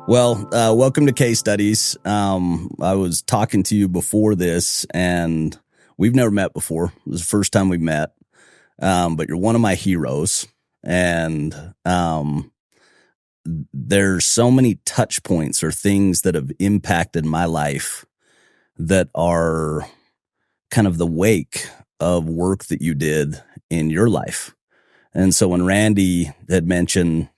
Welcome to Case Studies. I was talking to you before this, and we've never met before. It was the first time we met, but you're one of my heroes, and there's so many touch points or things that have impacted my life that are kind of the wake of work that you did in your life. And so when Randy had mentioned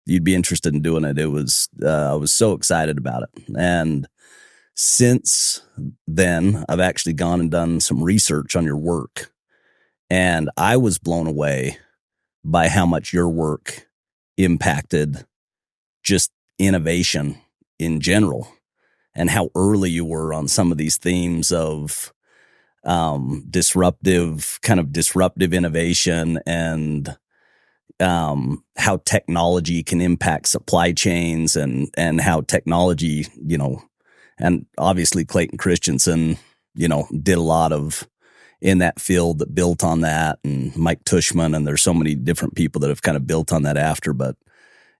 you'd be interested in doing it, I was so excited about it. And since then, I've actually gone and done some research on your work, and I was blown away by how much your work impacted just innovation in general, and how early you were on some of these themes of disruptive innovation, and how technology can impact supply chains, and how technology, and obviously Clayton Christensen, did a lot of in that field that built on that, and Mike Tushman, and there's so many different people that have kind of built on that after. But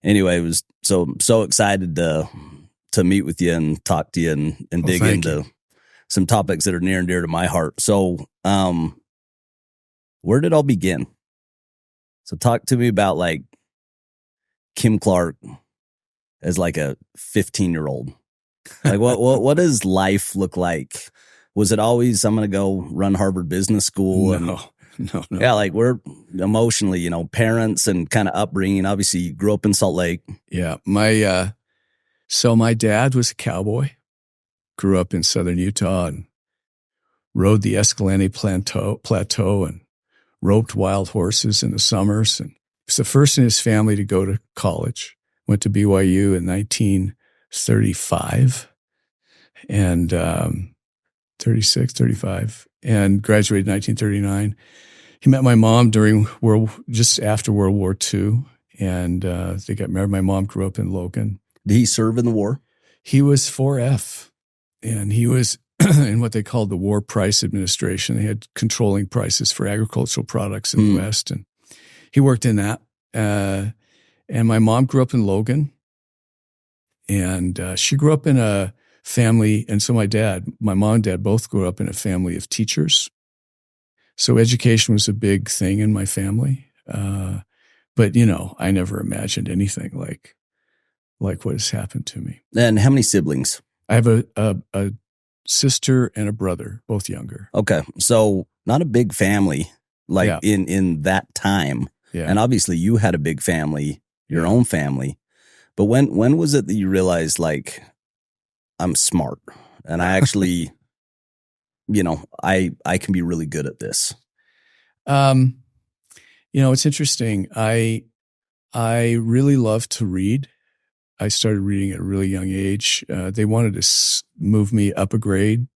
anyway, it was so excited to meet with you and talk to you and dig into some topics that are near and dear to my heart. So, where did it all begin? So talk to me about like Kim Clark as like a 15-year-old. Like what does life look like? Was it always, I'm going to go run Harvard Business School? No. Yeah, like we're emotionally, parents and kind of upbringing. Obviously, you grew up in Salt Lake. Yeah. My dad was a cowboy, grew up in southern Utah and rode the Escalante Plateau and roped wild horses in the summers. And he was the first in his family to go to college. Went to BYU in 1935 and 35, and graduated in 1939. He met my mom just after World War II, and they got married. My mom grew up in Logan. Did he serve in the war? He was 4F, and he was in what they called the War Price Administration. They had controlling prices for agricultural products in the West, and he worked in that. And my mom grew up in Logan, and she grew up in a family, and so my mom and dad both grew up in a family of teachers. So education was a big thing in my family. But, I never imagined anything like what has happened to me. And how many siblings? I have a sister and a brother, both younger. Okay. So not a big family in that time. Yeah. And obviously you had a big family, your own family. But when was it that you realized like, I'm smart and I actually, I can be really good at this? It's interesting. I really love to read. I started reading at a really young age. They wanted to move me up a grade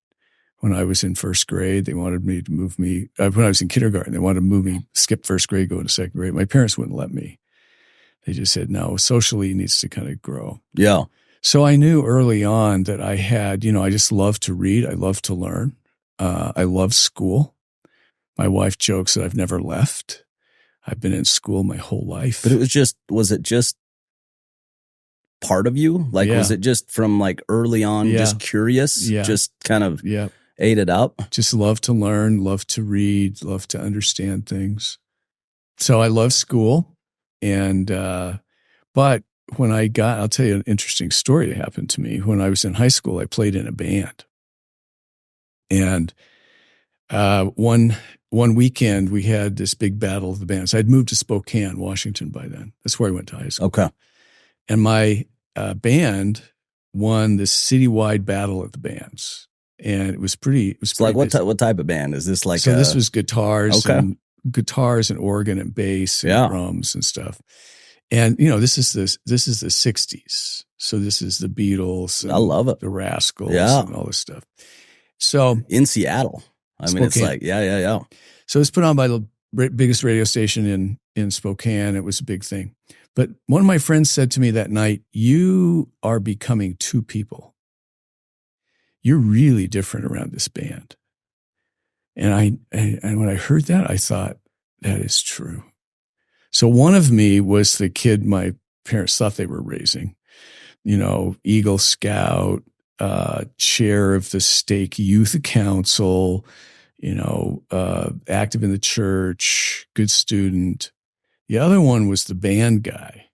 when I was in first grade. They wanted me to move me when I was in kindergarten. They wanted to move me, skip first grade, go into second grade. My parents wouldn't let me. They just said, no, socially he needs to kind of grow. Yeah. So I knew early on that I had, I just love to read. I love to learn. I love school. My wife jokes that I've never left. I've been in school my whole life. But was it just part of you? Like, was it just from like early on, just curious, just kind of ate it up? Just love to learn, love to read, love to understand things. So I love school. And, but when I'll tell you an interesting story that happened to me. When I was in high school, I played in a band. And, one weekend we had this big battle of the bands. I'd moved to Spokane, Washington by then. That's where I went to high school. Okay. And my band won this citywide battle of the bands. And it was pretty. Like what type of band is this? Like, so this was guitars and organ and bass and drums and stuff. And this is the 60s. So this is the Beatles. And I love it. The Rascals and all this stuff. So in Seattle, Spokane. It's like yeah. So it was put on by the biggest radio station in Spokane. It was a big thing. But one of my friends said to me that night, "You are becoming two people. You're really different around this band." And when I heard that, I thought, that is true. So one of me was the kid my parents thought they were raising. Eagle Scout, chair of the Stake Youth Council, active in the church, good student. The other one was the band guy.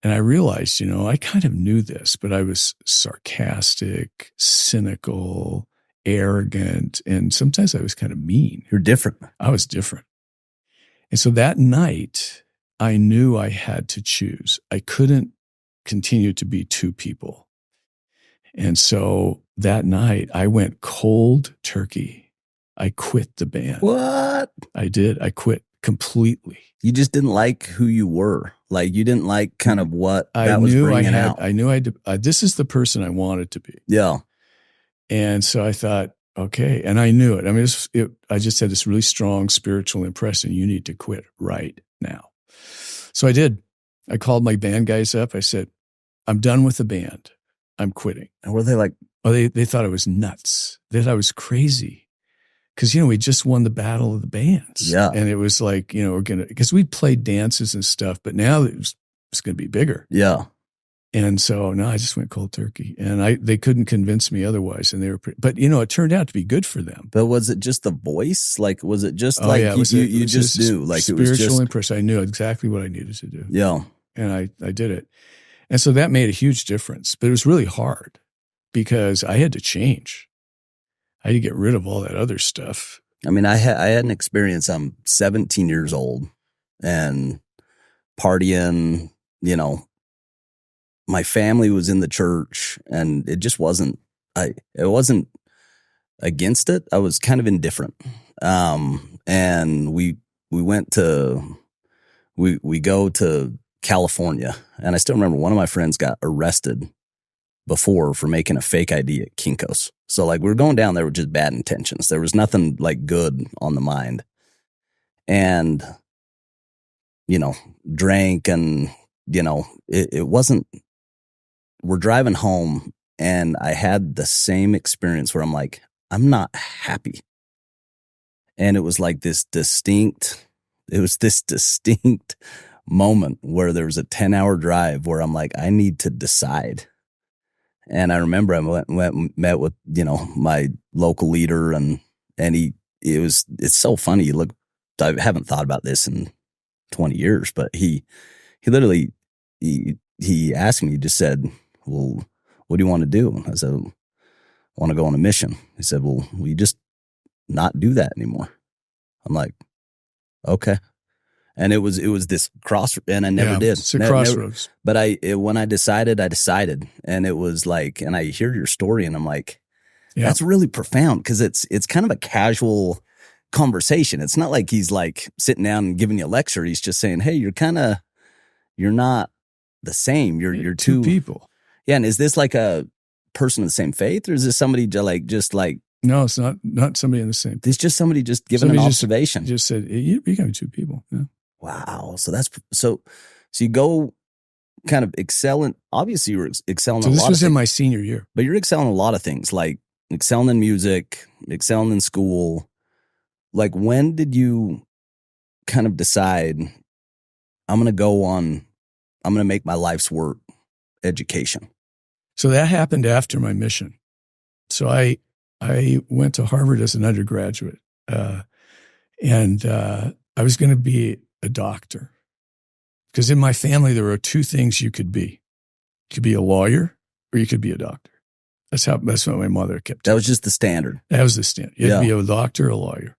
And I realized, I kind of knew this, but I was sarcastic, cynical, arrogant, and sometimes I was kind of mean. You're different. I was different. And so that night, I knew I had to choose. I couldn't continue to be two people. And so that night, I went cold turkey. I quit the band. What? I did. I quit completely. You just didn't like who you were. Like you didn't like kind of what that was bringing out. I knew this is the person I wanted to be. Yeah. And so I thought, okay. And I knew it. I mean, I just had this really strong spiritual impression. You need to quit right now. So I did. I called my band guys up. I said, I'm done with the band. I'm quitting. And were they like? Oh, they thought I was nuts. They thought I was crazy. Because, we just won the battle of the bands. Yeah. And it was like, because we played dances and stuff, but now it's going to be bigger. Yeah. And so, no, I just went cold turkey. And they couldn't convince me otherwise. And they were but, it turned out to be good for them. But was it just the voice? Like, was it just you just knew? Like, it was just spiritual impression. I knew exactly what I needed to do. Yeah. And I did it. And so that made a huge difference. But it was really hard because I had to change. I had to get rid of all that other stuff. I mean, I had an experience. I'm 17 years old and partying, my family was in the church and it just wasn't, it wasn't against it. I was kind of indifferent. And we go to California, and I still remember one of my friends got arrested before for making a fake ID at Kinko's. So like we were going down there with just bad intentions. There was nothing like good on the mind. And, drank and, it wasn't, we're driving home and I had the same experience where I'm like, I'm not happy. And it was like this distinct moment where there was a 10-hour drive where I'm like, I need to decide. And I remember I met with, my local leader and it's so funny. Look, I haven't thought about this in 20 years, but he literally, he asked me, he just said, well, what do you want to do? And I said, I want to go on a mission. He said, well, will you just not do that anymore? I'm like, okay. And it was this cross, and I never did. It's a crossroads. But when I decided, and it was like, and I hear your story, and I'm like, that's really profound because it's kind of a casual conversation. It's not like he's like sitting down and giving you a lecture. He's just saying, hey, you're not the same. You're two people. Yeah, and is this like a person of the same faith, or is this somebody just like? No, it's not somebody in the same. It's just somebody just giving an observation. Just said you're becoming two people. Yeah. Wow. So you go kind of excelling. Obviously, you were excelling. So a this lot was of in my senior year, but you're excelling a lot of things, like excelling in music, excelling in school. Like, when did you kind of decide I'm going to make my life's work education? So that happened after my mission. So I went to Harvard as an undergraduate, and I was going to be a doctor. Because in my family, there were two things you could be. You could be a lawyer or you could be a doctor. That's what my mother kept telling me. That was just the standard. That was the standard. You had to be a doctor or a lawyer.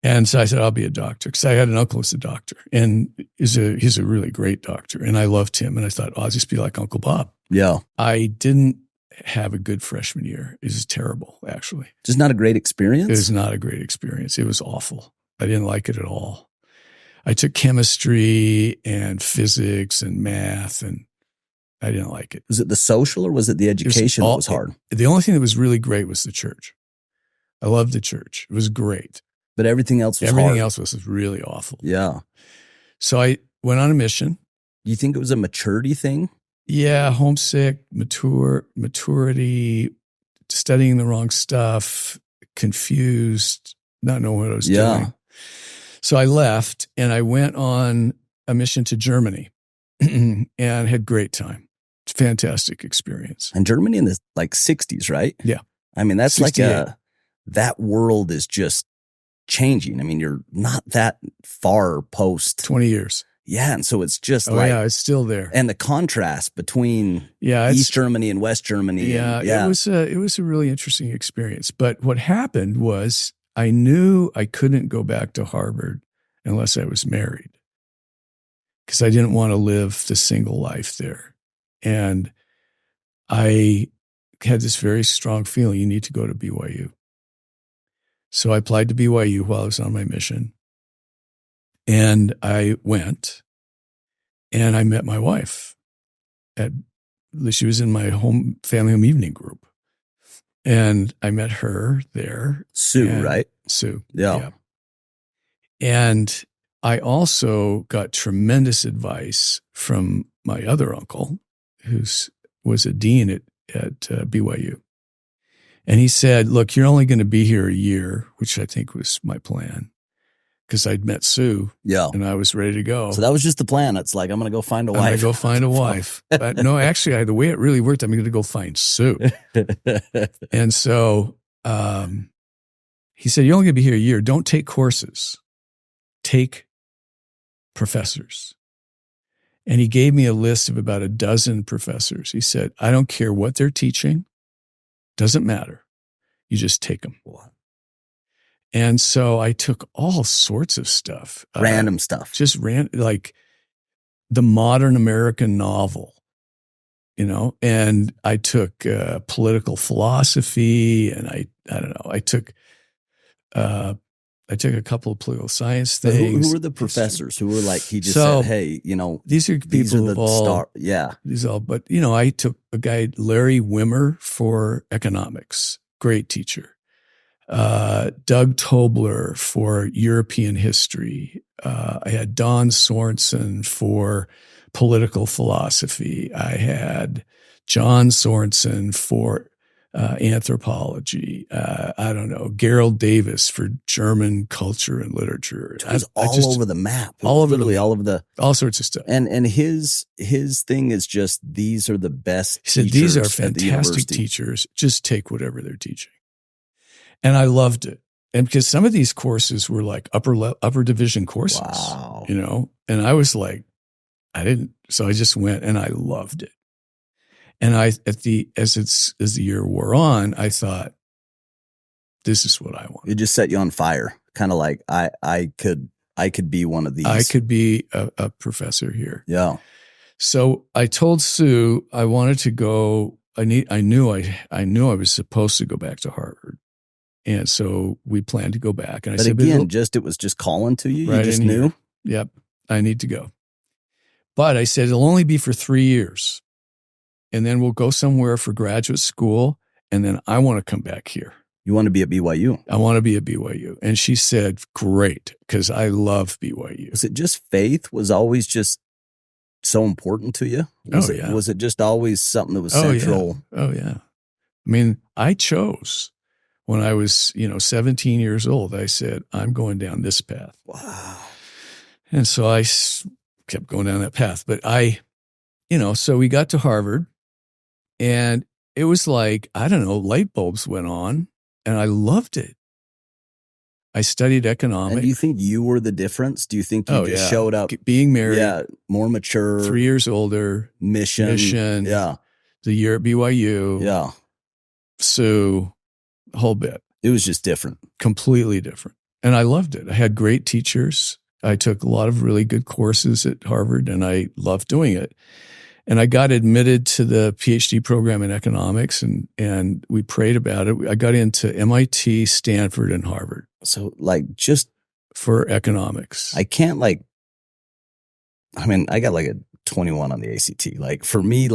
And so I said, I'll be a doctor. Because I had an uncle who's a doctor. And he's a really great doctor. And I loved him. And I thought, I'll just be like Uncle Bob. Yeah. I didn't have a good freshman year. It was terrible, actually. Just not a great experience? It was not a great experience. It was awful. I didn't like it at all. I took chemistry and physics and math, and I didn't like it. Was it the social or was it the education that was hard? The only thing that was really great was the church. I loved the church. It was great. But everything else was hard. Everything else was really awful. Yeah. So I went on a mission. Do you think it was a maturity thing? Yeah, homesick, maturity, studying the wrong stuff, confused, not knowing what I was doing. So I left and I went on a mission to Germany and had a great time. fantastic experience. And Germany in the like 60s, right? Yeah. I mean, that's 68. like that world is just changing. I mean, you're not that far post 20 years. Yeah. And so it's just it's still there. And the contrast between East Germany and West Germany. It was a really interesting experience. But what happened was I knew I couldn't go back to Harvard unless I was married, because I didn't want to live the single life there. And I had this very strong feeling, you need to go to BYU. So I applied to BYU while I was on my mission. And I went and I met my wife she was in my family home evening group. And I met her there. Sue, right? Sue. Yeah. And I also got tremendous advice from my other uncle, who was a dean at BYU. And he said, look, you're only going to be here a year, which I think was my plan, because I'd met Sue and I was ready to go. So that was just the plan. It's like, I'm going to go find a wife. I'm going to go find a wife. But no, actually, the way it really worked, I'm going to go find Sue. And so he said, you're only going to be here a year. Don't take courses. Take professors. And he gave me a list of about a dozen professors. He said, I don't care what they're teaching. Doesn't matter. You just take them. And so I took all sorts of stuff. Random stuff. Just like the modern American novel, and I took political philosophy, and I don't know, I took a couple of political science things. Who were the professors who were like, he just said, hey, these are people the star. Yeah. But I took a guy, Larry Wimmer, for economics. Great teacher. Doug Tobler for European history. I had Don Sorensen for political philosophy. I had John Sorensen for anthropology. I don't know, Gerald Davis for German culture and literature. It was all over the map. All sorts of stuff. And his thing is just, these are the best. He said, these are fantastic teachers. Just take whatever they're teaching. And I loved it. And because some of these courses were like upper division courses, and I was like, so I just went and I loved it. And as the year wore on, I thought, this is what I want. It just set you on fire. Kind of like, I could be one of these. I could be a professor here. Yeah. So I told Sue I wanted to go. I knew I was supposed to go back to Harvard. And so we planned to go back. And I said, again, it was just calling to you. Right, you just knew. Yep. I need to go. But I said, it'll only be for 3 years. And then we'll go somewhere for graduate school. And then I want to come back here. You want to be at BYU? I want to be at BYU. And she said, great, because I love BYU. Was it just faith was always just so important to you? Was it just always something that was central? Oh, yeah. I mean, I chose. When I was, 17 years old, I said, I'm going down this path. Wow. And so I kept going down that path. But so we got to Harvard, and it was like, I don't know, light bulbs went on, and I loved it. I studied economics. And do you think you were the difference? Do you think you just showed up? Being married. Yeah, more mature. 3 years older. Mission. Yeah. The year at BYU. Yeah. So the whole bit. It was just different. Completely different. And I loved it. I had great teachers. I took a lot of really good courses at Harvard, and I loved doing it. And I got admitted to the PhD program in economics, and we prayed about it. I got into MIT, Stanford, and Harvard. So just for economics. I can't I got a 21 on the ACT. Like for me,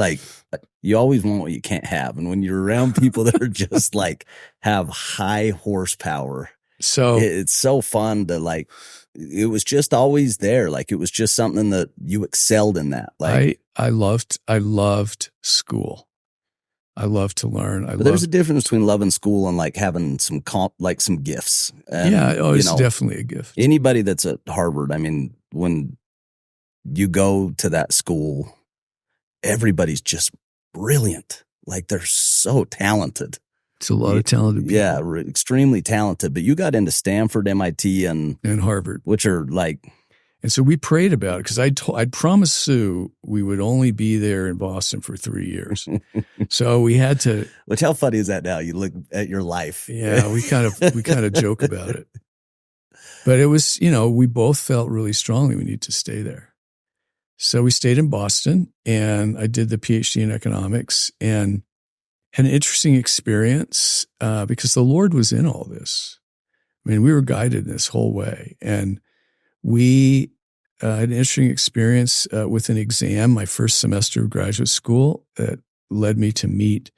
you always want what you can't have. And when you're around people that are just have high horsepower, so it's so fun to it was just always there. It was just something that you excelled in that. I loved school. I love to learn. There's a difference between loving school and having some some gifts. And, it's definitely a gift. Anybody that's at Harvard, I mean, when you go to that school everybody's just brilliant. Like they're so talented. It's a lot of talented people. Yeah, extremely talented. But you got into Stanford, MIT, and Harvard, which are like. And so we prayed about it because I'd promised Sue we would only be there in Boston for 3 years. So we had to. Which, how funny is that now? You look at your life. Yeah, we kind of joke about it. But it was, we both felt really strongly we need to stay there. So we stayed in Boston, and I did the PhD in economics and had an interesting experience because the Lord was in all this. I mean, we were guided this whole way. And we had an interesting experience with an exam, my first semester of graduate school, that led me to meet.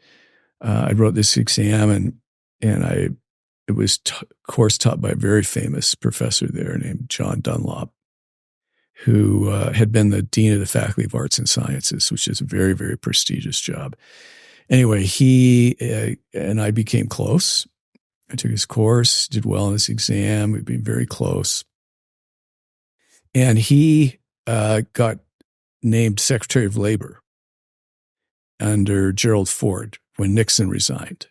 I wrote this exam, and it was course taught by a very famous professor there named John Dunlop, who had been the dean of the Faculty of Arts and Sciences, which is a very, very prestigious job. Anyway, he and I became close. I took his course, did well in this exam. We'd been very close. And he got named Secretary of Labor under Gerald Ford when Nixon resigned.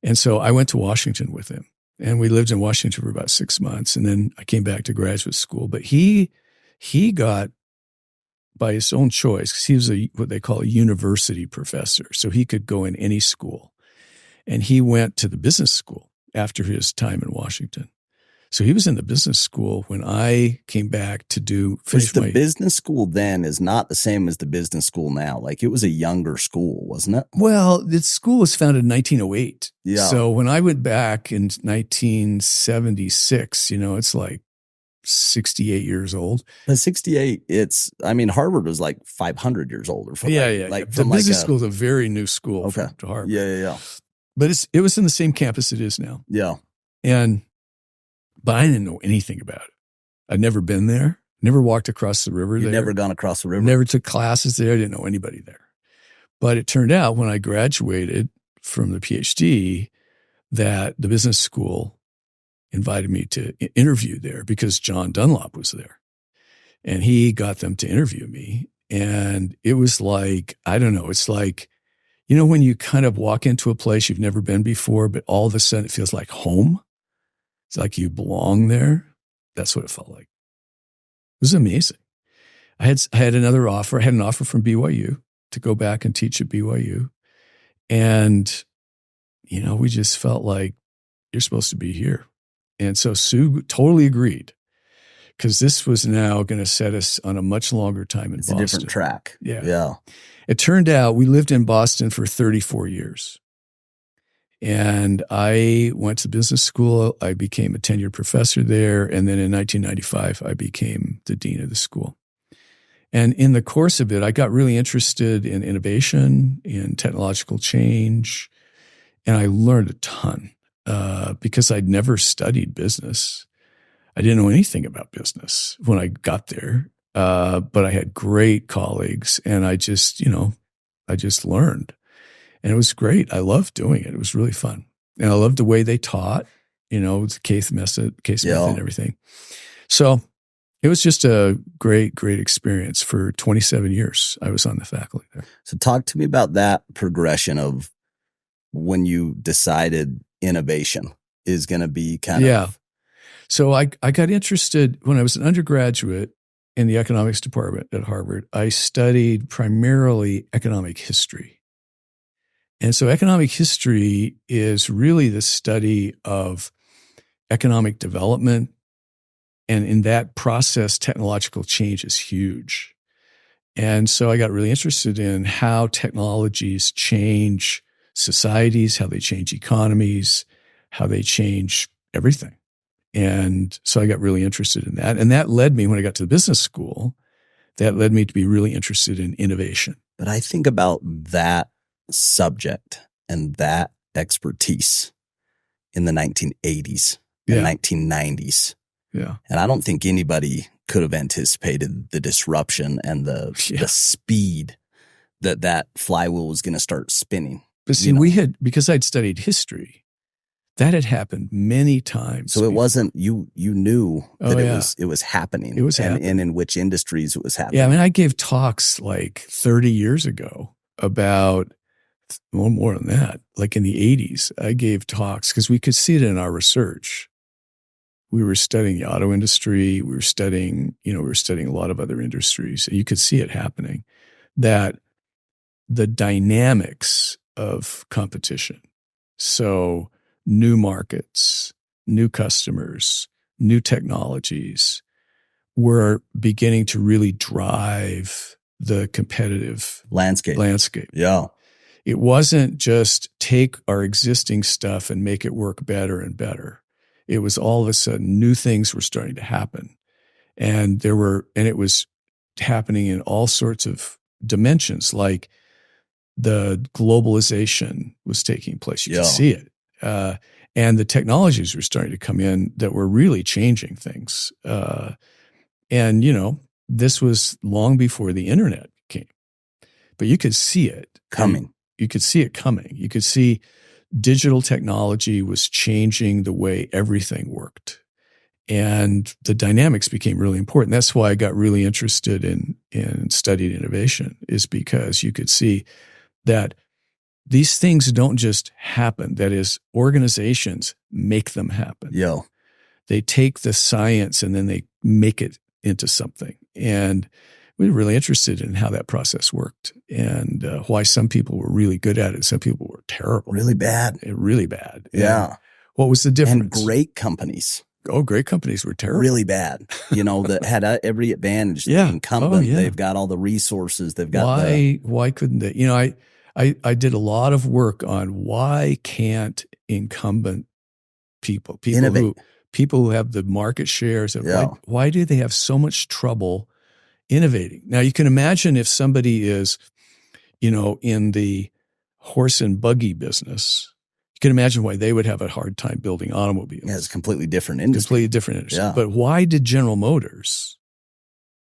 And so I went to Washington with him. And we lived in Washington for about 6 months. And then I came back to graduate school. But he got, by his own choice, because he was what they call a university professor. So he could go in any school. And he went to the business school after his time in Washington. So he was in the business school when I came back to finish the business school then is not the same as the business school now. Like it was a younger school, wasn't it? Well, the school was founded in 1908. Yeah. So when I went back in 1976, it's like 68 years old. But 68, Harvard was like 500 years old or something. Yeah. Like the business school is a very new school to Harvard. Yeah. But it was in the same campus it is now. Yeah. But I didn't know anything about it. I'd never been there, never walked across the river there. You'd never gone across the river? Never took classes there. I didn't know anybody there. But it turned out when I graduated from the PhD that the business school invited me to interview there because John Dunlop was there. And he got them to interview me. And it was like, I don't know, it's like, when you kind of walk into a place you've never been before, but all of a sudden it feels like home. It's like you belong there. That's what it felt like. It was amazing. I had another offer. I had an offer from BYU to go back and teach at BYU. And, we just felt like you're supposed to be here. And so Sue totally agreed because this was now going to set us on a much longer time in Boston. It's a different track. Yeah. It turned out we lived in Boston for 34 years. And I went to business school. I became a tenured professor there. And then in 1995, I became the dean of the school. And in the course of it, I got really interested in innovation, in technological change. And I learned a ton because I'd never studied business. I didn't know anything about business when I got there. But I had great colleagues and I just learned. And it was great. I loved doing it. It was really fun. And I loved the way they taught, the case method and everything. So it was just a great, great experience. For 27 years, I was on the faculty there. So talk to me about that progression of when you decided innovation is going to be kind of. So I got interested when I was an undergraduate in the economics department at Harvard. I studied primarily economic history. And so economic history is really the study of economic development. And in that process, technological change is huge. And so I got really interested in how technologies change societies, how they change economies, how they change everything. And so I got really interested in that. And that led me, when I got to the business school, that led me to be really interested in innovation. But I think about that subject and that expertise in the 1980s and 1990s. Yeah. And I don't think anybody could have anticipated the disruption and the speed that flywheel was going to start spinning. But see, because I'd studied history, That had happened many times. So it wasn't, you knew that Oh, it was happening. It was happening. And in which industries it was happening. Yeah, I mean, I gave talks like 30 years ago about, well, more than that, like in the 80s. I gave talks because we could see it in our research. We were studying the auto industry. We were studying a lot of other industries. And you could see it happening, that the dynamics of competition. So new markets, new customers, new technologies were beginning to really drive the competitive landscape. Yeah. It wasn't just take our existing stuff and make it work better and better. It was all of a sudden new things were starting to happen. And it was happening in all sorts of dimensions, like the globalization was taking place. You could see it. And the technologies were starting to come in that were really changing things. And, this was long before the internet came. But you could see it coming. You could see it coming. You could see digital technology was changing the way everything worked. And the dynamics became really important. That's why I got really interested in studying innovation, is because you could see that these things don't just happen. That is, organizations make them happen. Yeah. They take the science and then they make it into something. And we were really interested in how that process worked and why some people were really good at it. Some people were terrible. Really bad. Really bad. Yeah. And what was the difference? And great companies. Oh, great companies were terrible. Really bad. That had every advantage. The incumbent. They've got all the resources. They've got why couldn't they? I did a lot of work on why can't incumbent people innovate. People who have the market shares, why do they have so much trouble innovating? Now you can imagine if somebody is, in the horse and buggy business, you can imagine why they would have a hard time building automobiles. Yeah, it's a completely different industry. Yeah. But why did General Motors,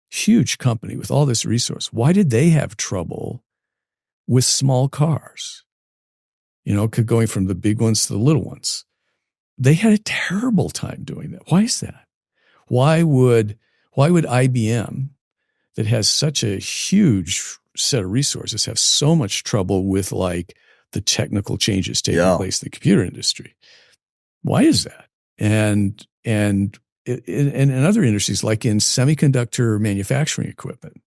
huge company with all this resource, why did they have trouble with small cars? Going from the big ones to the little ones. They had a terrible time doing that. Why is that? Why would IBM, that has such a huge set of resources, have so much trouble with like the technical changes taking place in the computer industry? Why is that? And in other industries, like in semiconductor manufacturing equipment,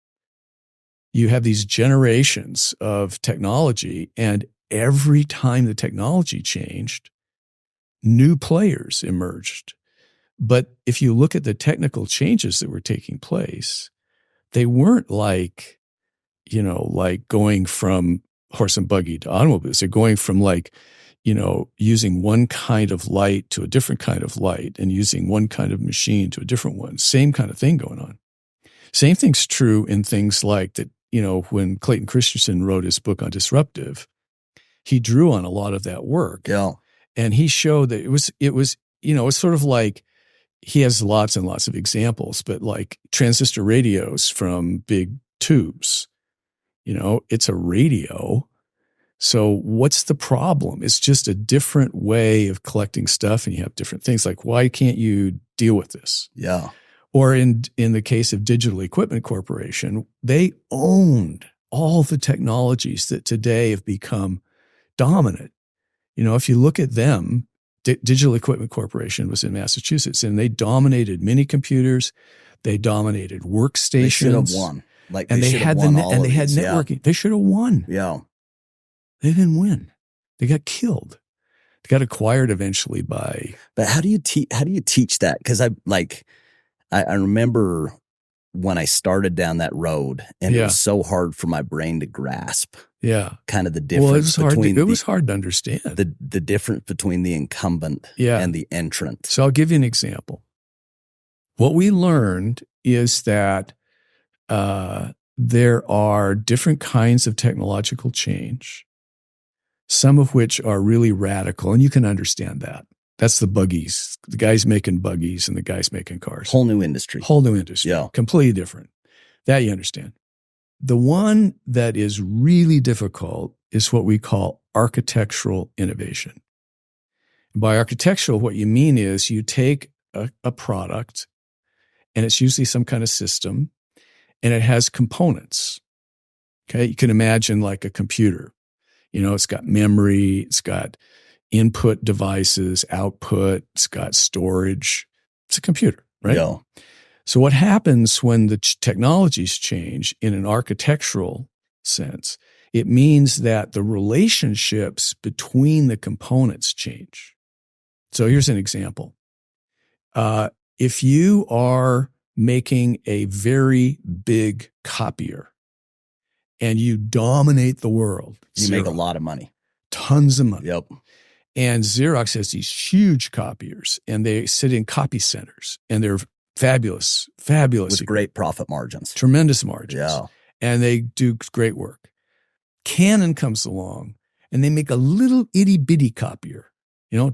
you have these generations of technology, and every time the technology changed, new players emerged. But if you look at the technical changes that were taking place, they weren't like going from horse and buggy to automobiles. They're going from using one kind of light to a different kind of light and using one kind of machine to a different one. Same kind of thing going on. Same thing's true in things like that, when Clayton Christensen wrote his book on disruptive, he drew on a lot of that work. Yeah. And he showed that it was it's sort of like, he has lots and lots of examples, but like transistor radios from big tubes, it's a radio. So what's the problem? It's just a different way of collecting stuff, and you have different things. Like, why can't you deal with this? Yeah. Or in the case of Digital Equipment Corporation, they owned all the technologies that today have become dominant. If you look at them, Digital Equipment Corporation was in Massachusetts, and they dominated mini computers. They dominated workstations. They should have won. They had networking. Yeah. They should have won. Yeah. They didn't win. They got killed. They got acquired eventually by. But how do you teach that? Because I remember when I started down that road, and it was so hard for my brain to grasp. Yeah. Kind of the difference between it was hard to understand. The difference between the incumbent and the entrant. So I'll give you an example. What we learned is that there are different kinds of technological change, some of which are really radical, and you can understand that. That's the buggies, the guys making buggies and the guys making cars. Whole new industry. Yeah. Completely different. That you understand. The one that is really difficult is what we call architectural innovation. By architectural, what you mean is you take a product, and it's usually some kind of system, and it has components. Okay. You can imagine like a computer. It's got memory, it's got input devices, output, it's got storage. It's a computer, right? Yeah. So what happens when the technologies change in an architectural sense? It means that the relationships between the components change. So here's an example. If you are making a very big copier and you dominate the world, you make a lot of money. Tons of money. Yep. And Xerox has these huge copiers, and they sit in copy centers, and they're fabulous. With great profit margins. Tremendous margins. Yeah. And they do great work. Canon comes along, and they make a little itty bitty copier,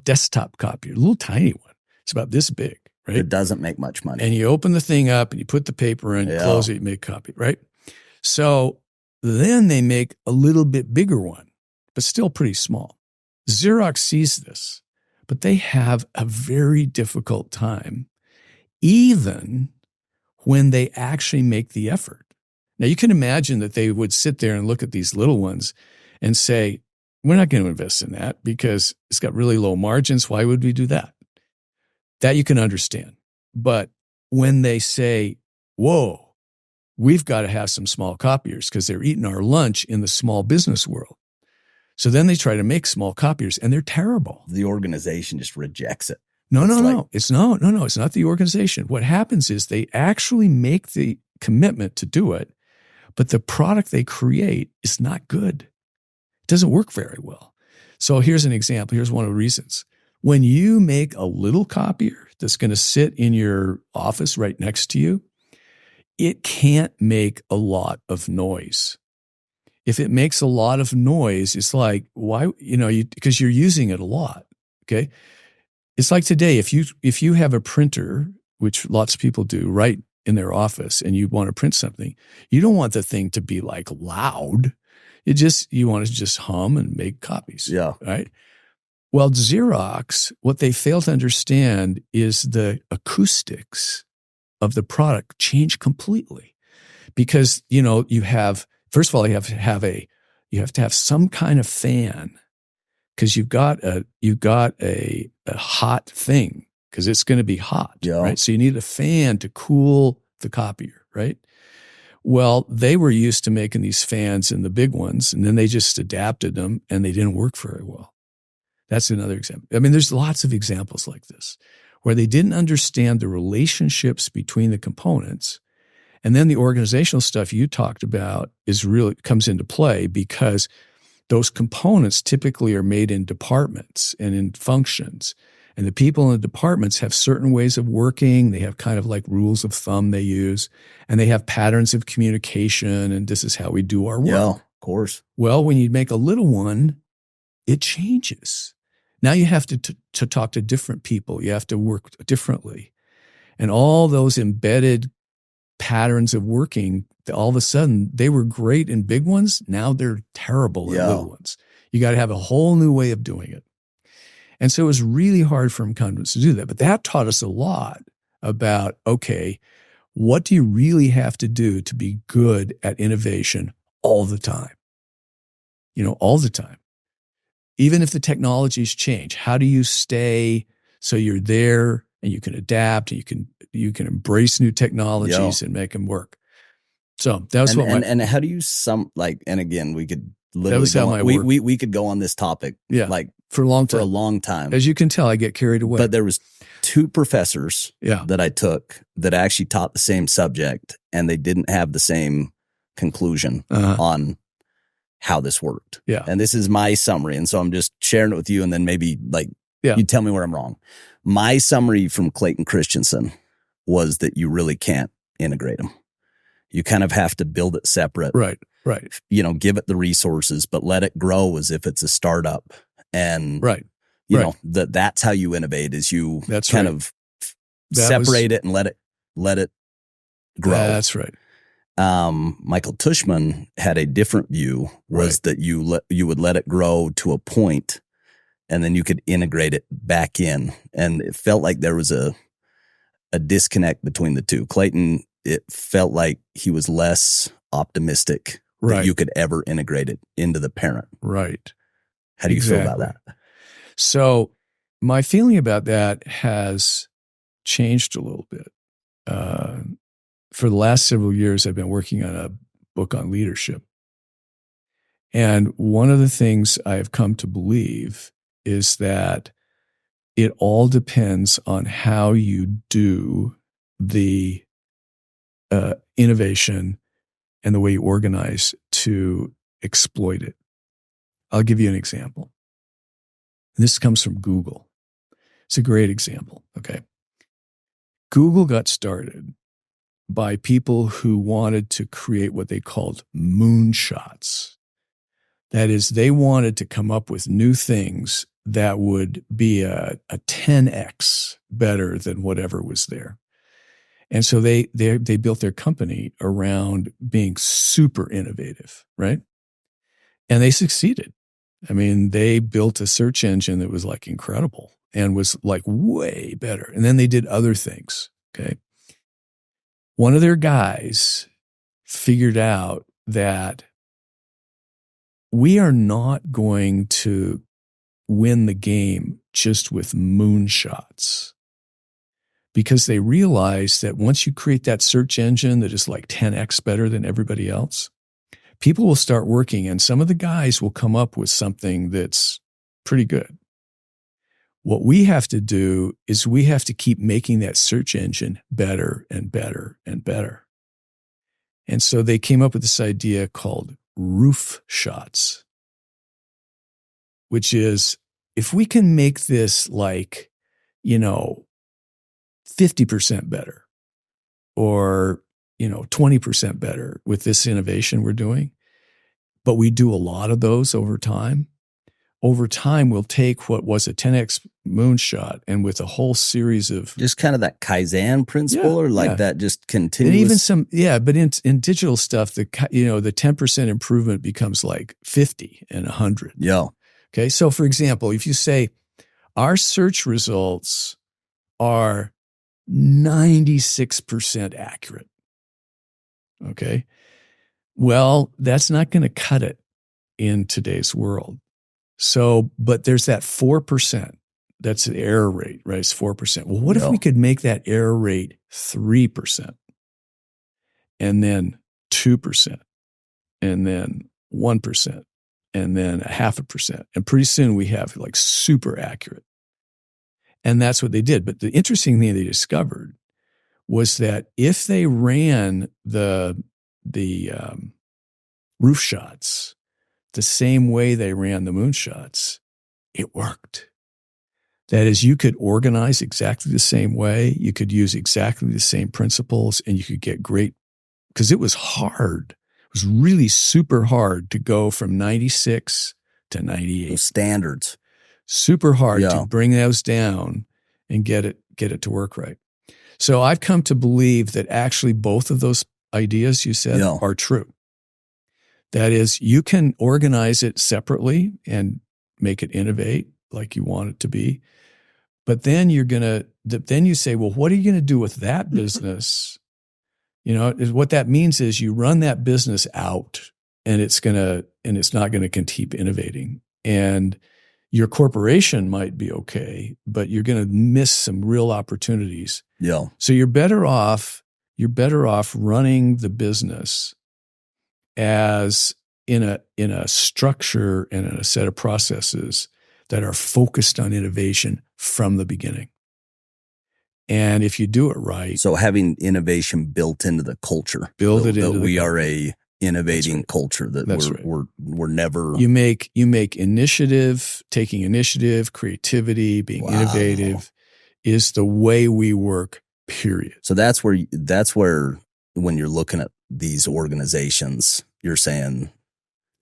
desktop copier, a little tiny one. It's about this big, right? It doesn't make much money. And you open the thing up, and you put the paper in, you close it, you make a copy, right? So then they make a little bit bigger one, but still pretty small. Xerox sees this, but they have a very difficult time, even when they actually make the effort. Now, you can imagine that they would sit there and look at these little ones and say, we're not going to invest in that because it's got really low margins. Why would we do that? That you can understand. But when they say, whoa, we've got to have some small copiers because they're eating our lunch in the small business world. So then they try to make small copiers, and they're terrible. The organization just rejects it. No. It's not the organization. What happens is they actually make the commitment to do it, but the product they create is not good. It doesn't work very well. So here's an example. Here's one of the reasons. When you make a little copier that's going to sit in your office right next to you, it can't make a lot of noise. If it makes a lot of noise, it's like, why, because you're using it a lot. Okay. It's like today, if you have a printer, which lots of people do right in their office, and you want to print something, you don't want the thing to be like loud. You want to just hum and make copies. Yeah. Right. Well, Xerox, what they fail to understand is the acoustics of the product change completely, because, you have, first of all, you have to have some kind of fan, because you've got a hot thing, because it's going to be hot, right? So you need a fan to cool the copier, right? Well, they were used to making these fans in the big ones, and then they just adapted them, and they didn't work very well. That's another example. I mean, there's lots of examples like this where they didn't understand the relationships between the components. And then the organizational stuff you talked about comes into play, because those components typically are made in departments and in functions. And the people in the departments have certain ways of working. They have kind of like rules of thumb they use, and they have patterns of communication. And this is how we do our work. Yeah, of course. Well, when you make a little one, it changes. Now you have to talk to different people. You have to work differently. And all those embedded patterns of working, all of a sudden, they were great in big ones. Now they're terrible in little ones. You got to have a whole new way of doing it. And so it was really hard for incumbents to do that. But that taught us a lot about, okay, what do you really have to do to be good at innovation all the time? All the time. Even if the technologies change, how do you stay so you're there and you can adapt and you can embrace new technologies and make them work? So that was and how do you and again, we could literally we could go on this topic for a long time. As you can tell, I get carried away. But there was two professors that I took that actually taught the same subject, and they didn't have the same conclusion on how this worked. Yeah. And this is my summary. And so I'm just sharing it with you, and then maybe you tell me where I'm wrong. My summary from Clayton Christensen was that you really can't integrate them. You kind of have to build it separate. Right. Give it the resources, but let it grow as if it's a startup. And that's how you innovate, is you of separate it and let it grow. That's right. Michael Tushman had a different view, was that you would let it grow to a point, and then you could integrate it back in. And it felt like there was a disconnect between the two. Clayton, it felt like he was less optimistic that you could ever integrate it into the parent. Right. How do you feel about that? So my feeling about that has changed a little bit. For the last several years, I've been working on a book on leadership. And one of the things I have come to believe is that it all depends on how you do the innovation and the way you organize to exploit it. I'll give you an example. This comes from Google. It's a great example, okay? Google got started by people who wanted to create what they called moonshots. That is, they wanted to come up with new things that would be a 10x better than whatever was there. And so they built their company around being super innovative, right? And they succeeded. I mean, they built a search engine that was like incredible and was like way better. And then they did other things, okay? One of their guys figured out that we are not going to win the game just with moonshots, because they realized that once you create that search engine that is like 10x better than everybody else, people will start working and some of the guys will come up with something that's pretty good. What we have to do is we have to keep making that search engine better and better and better. And so they came up with this idea called roof shots, which is, if we can make this like, 50% better or, 20% better with this innovation we're doing, but we do a lot of those over time, we'll take what was a 10x moonshot and with a whole series of just kind of that Kaizen principle that just continuous. And even but in digital stuff, the 10% improvement becomes like 50 and 100. Yeah. Okay. So for example, if you say our search results are 96% accurate. Okay. Well, that's not going to cut it in today's world. So, but there's that 4%. That's the error rate, right? It's 4%. Well, what if we could make that error rate 3% and then 2% and then 1% and then 0.5%? And pretty soon we have like super accurate. And that's what they did. But the interesting thing they discovered was that if they ran the roof shots the same way they ran the moonshots, it worked. That is, you could organize exactly the same way, you could use exactly the same principles, and you could get great, because it was hard. It was really super hard to go from 96 to 98. Those standards. Super hard to bring those down and get it to work right. So I've come to believe that actually both of those ideas you said are true. That is, you can organize it separately and make it innovate like you want it to be. But then then you say, well, what are you going to do with that business? What that means is you run that business out and it's not going to keep innovating. And your corporation might be okay, but you're going to miss some real opportunities. Yeah. So you're better off running the business as in a structure and in a set of processes that are focused on innovation from the beginning. And if you do it right. So having innovation built into the culture. We are a innovating culture that we're never. You make taking initiative, creativity, being innovative is the way we work, period. So that's where when you're looking at these organizations, you're saying,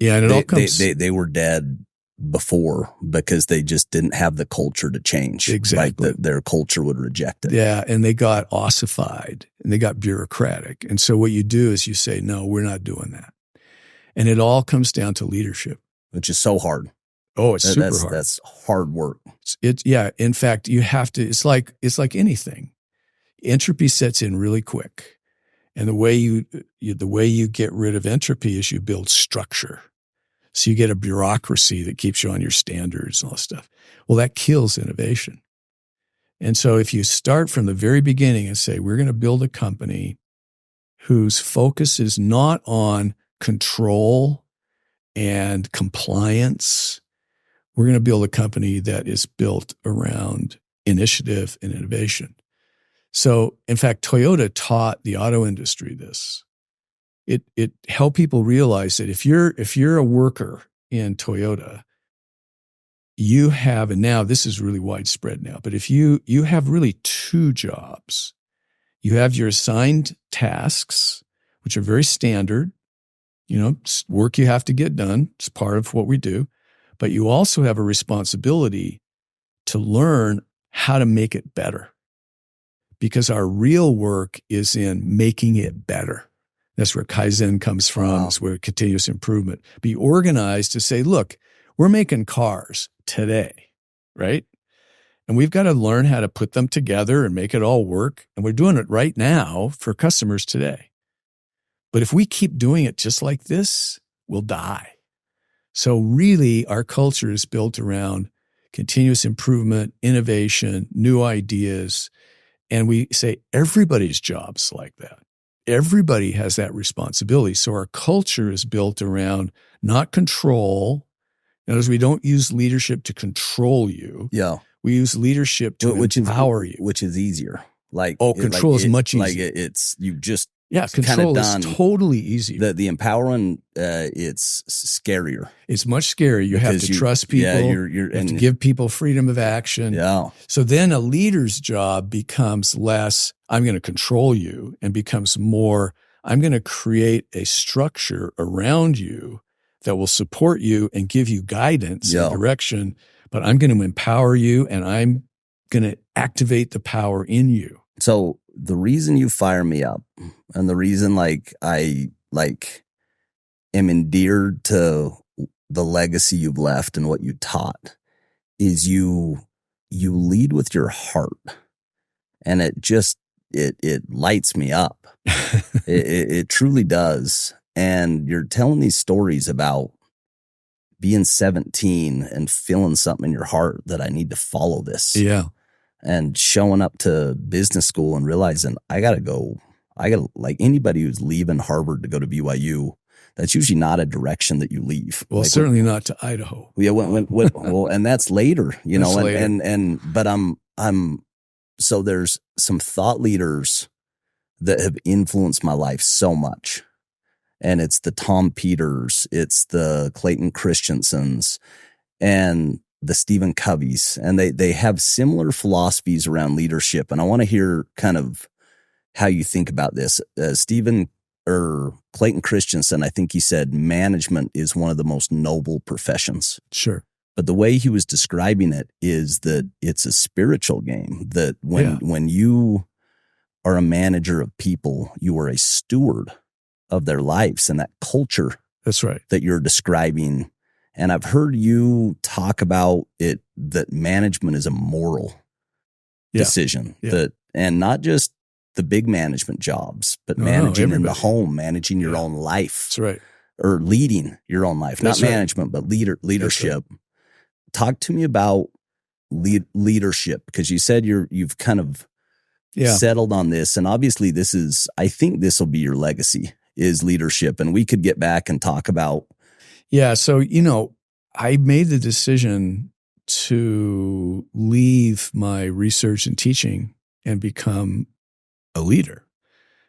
and it all comes. They were dead before because they just didn't have the culture to change. Exactly. Their culture would reject it. Yeah. And they got ossified and they got bureaucratic. And so what you do is you say, no, we're not doing that. And it all comes down to leadership. Which is so hard. Oh, it's super hard. That's hard work. Yeah. In fact, you have to. It's like anything. Entropy sets in really quick, and the way you get rid of entropy is you build structure. So you get a bureaucracy that keeps you on your standards and all that stuff. Well, that kills innovation. And so if you start from the very beginning and say, we're going to build a company whose focus is not on control and compliance, we're going to build a company that is built around initiative and innovation. So, in fact, Toyota taught the auto industry this. It helped people realize that if you're a worker in Toyota, you have, and now this is really widespread now, but if you have really two jobs. You have your assigned tasks, which are very standard, work you have to get done. It's part of what we do. But you also have a responsibility to learn how to make it better, because our real work is in making it better. That's where Kaizen comes from. Wow. It's where continuous improvement. Be organized to say, look, we're making cars today, right? And we've got to learn how to put them together and make it all work. And we're doing it right now for customers today. But if we keep doing it just like this, we'll die. So really, our culture is built around continuous improvement, innovation, new ideas. And we say everybody's job's like that. Everybody has that responsibility. So our culture is built around not control. In other words, we don't use leadership to control you. Yeah. We use leadership to empower you. Which is easier. Control is much easier. Control is totally easier. The empowering, it's scarier. It's much scarier. You have to trust people. Yeah, you have to give people freedom of action. Yeah. So then a leader's job becomes less, I'm going to control you, and becomes more, I'm going to create a structure around you that will support you and give you guidance and direction, but I'm going to empower you and I'm going to activate the power in you. So the reason you fire me up and the reason I am endeared to the legacy you've left and what you taught is you lead with your heart, and it lights me up. it truly does. And you're telling these stories about being 17 and feeling something in your heart that I need to follow this. Yeah. And showing up to business school and realizing like anybody who's leaving Harvard to go to BYU, that's usually not a direction that you leave. Well, certainly not to Idaho. Yeah. Well, and that's later, later. But so there's some thought leaders that have influenced my life so much. And it's the Tom Peters, it's the Clayton Christensens, and the Stephen Coveys. And they have similar philosophies around leadership. And I want to hear kind of how you think about this. Clayton Christensen, I think he said management is one of the most noble professions. Sure. But the way he was describing it is that it's a spiritual game, that when you are a manager of people, you are a steward of their lives and that culture. That's right. That you're describing. And I've heard you talk about it, that management is a moral decision, and not just the big management jobs, but managing in the home, managing your own life. That's right. Or leading your own life, not management, but leadership. Right. Talk to me about leadership, because you said you've kind of settled on this. And obviously I think this will be your legacy, is leadership. And we could get back and talk about. Yeah. So, I made the decision to leave my research and teaching and become a leader.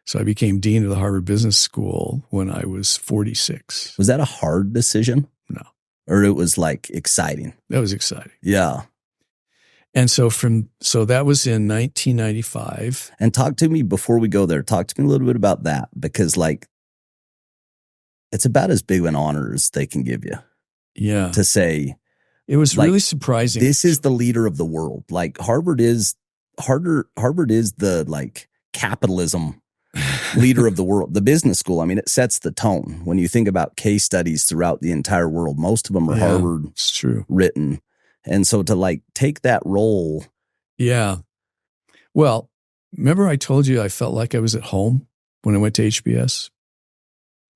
So I became dean of the Harvard Business School when I was 46. Was that a hard decision? No. Or it was exciting? That was exciting. Yeah. And so that was in 1995. And talk to me before we go there. Talk to me a little bit about that, because it's about as big of an honor as they can give you. Yeah. To say. It was really surprising. This is the leader of the world. Harvard is the capitalism leader of the world. The business school, I mean, it sets the tone. When you think about case studies throughout the entire world, most of them are Harvard it's true. written. And so to like take that role. Yeah. Well, remember I told you I felt like I was at home when I went to HBS?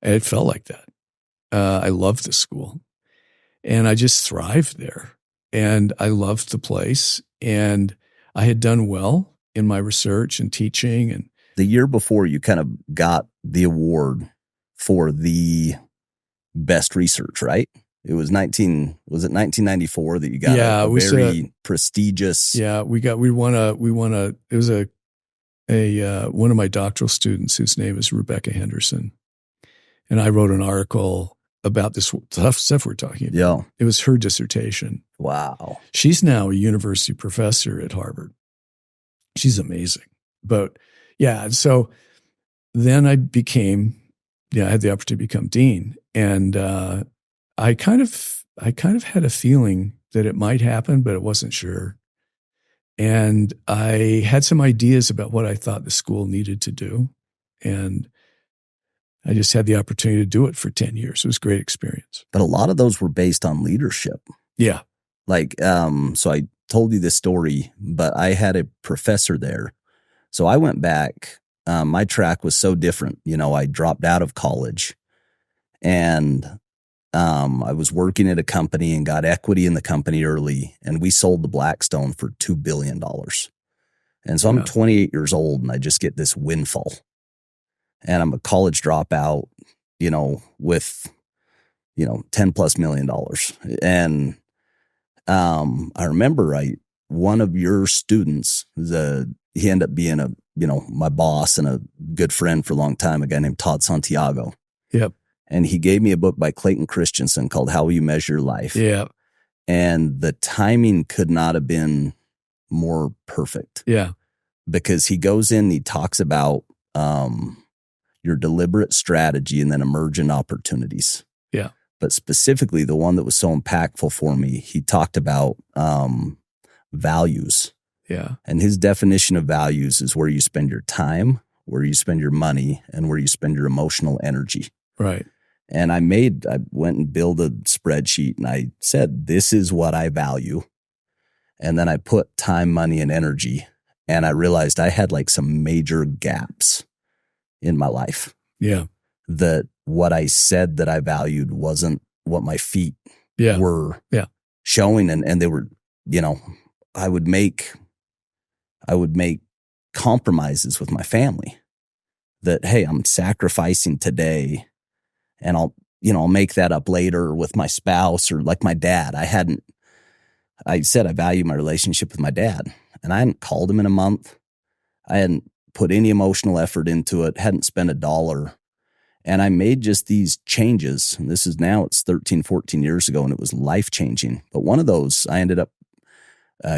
And it felt like that. I loved the school and I just thrived there. And I loved the place. And I had done well in my research and teaching. And the year before, you kind of got the award for the best research, right? It was 1994 that you got a very prestigious. Yeah, we won a, it was a one of my doctoral students whose name is Rebecca Henderson. And I wrote an article about this tough stuff we're talking about. Yeah. It was her dissertation. Wow. She's now a university professor at Harvard. She's amazing. But yeah, so then I had the opportunity to become dean. And I kind of had a feeling that it might happen, but it wasn't sure. And I had some ideas about what I thought the school needed to do. And I just had the opportunity to do it for 10 years. It was a great experience. But a lot of those were based on leadership. Yeah. Like, so I told you this story, but I had a professor there. So I went back. My track was so different. You know, I dropped out of college and I was working at a company and got equity in the company early. And we sold to Blackstone for $2 billion. And so I'm 28 years old and I just get this windfall. And I'm a college dropout, you know, with, you know, $10+ million. And I remember one of your students, he ended up being my boss and a good friend for a long time, a guy named Todd Santiago. Yep. And he gave me a book by Clayton Christensen called How Will You Measure Your Life? Yeah. And the timing could not have been more perfect. Yeah. Because he goes in, he talks about your deliberate strategy and then emergent opportunities. Yeah. But specifically, the one that was so impactful for me, he talked about values. Yeah. And his definition of values is where you spend your time, where you spend your money, and where you spend your emotional energy. Right. And I went and built a spreadsheet and I said, this is what I value. And then I put time, money, and energy. And I realized I had like some major gaps in my life. Yeah. That what I said that I valued wasn't what my feet were showing. And they were, you know, I would make compromises with my family that, hey, I'm sacrificing today and I'll make that up later with my spouse or like my dad. I said I value my relationship with my dad and I hadn't called him in a month. I hadn't put any emotional effort into it, hadn't spent $1. And I made just these changes. And this is now, it's 13, 14 years ago, and it was life-changing. But one of those, I ended up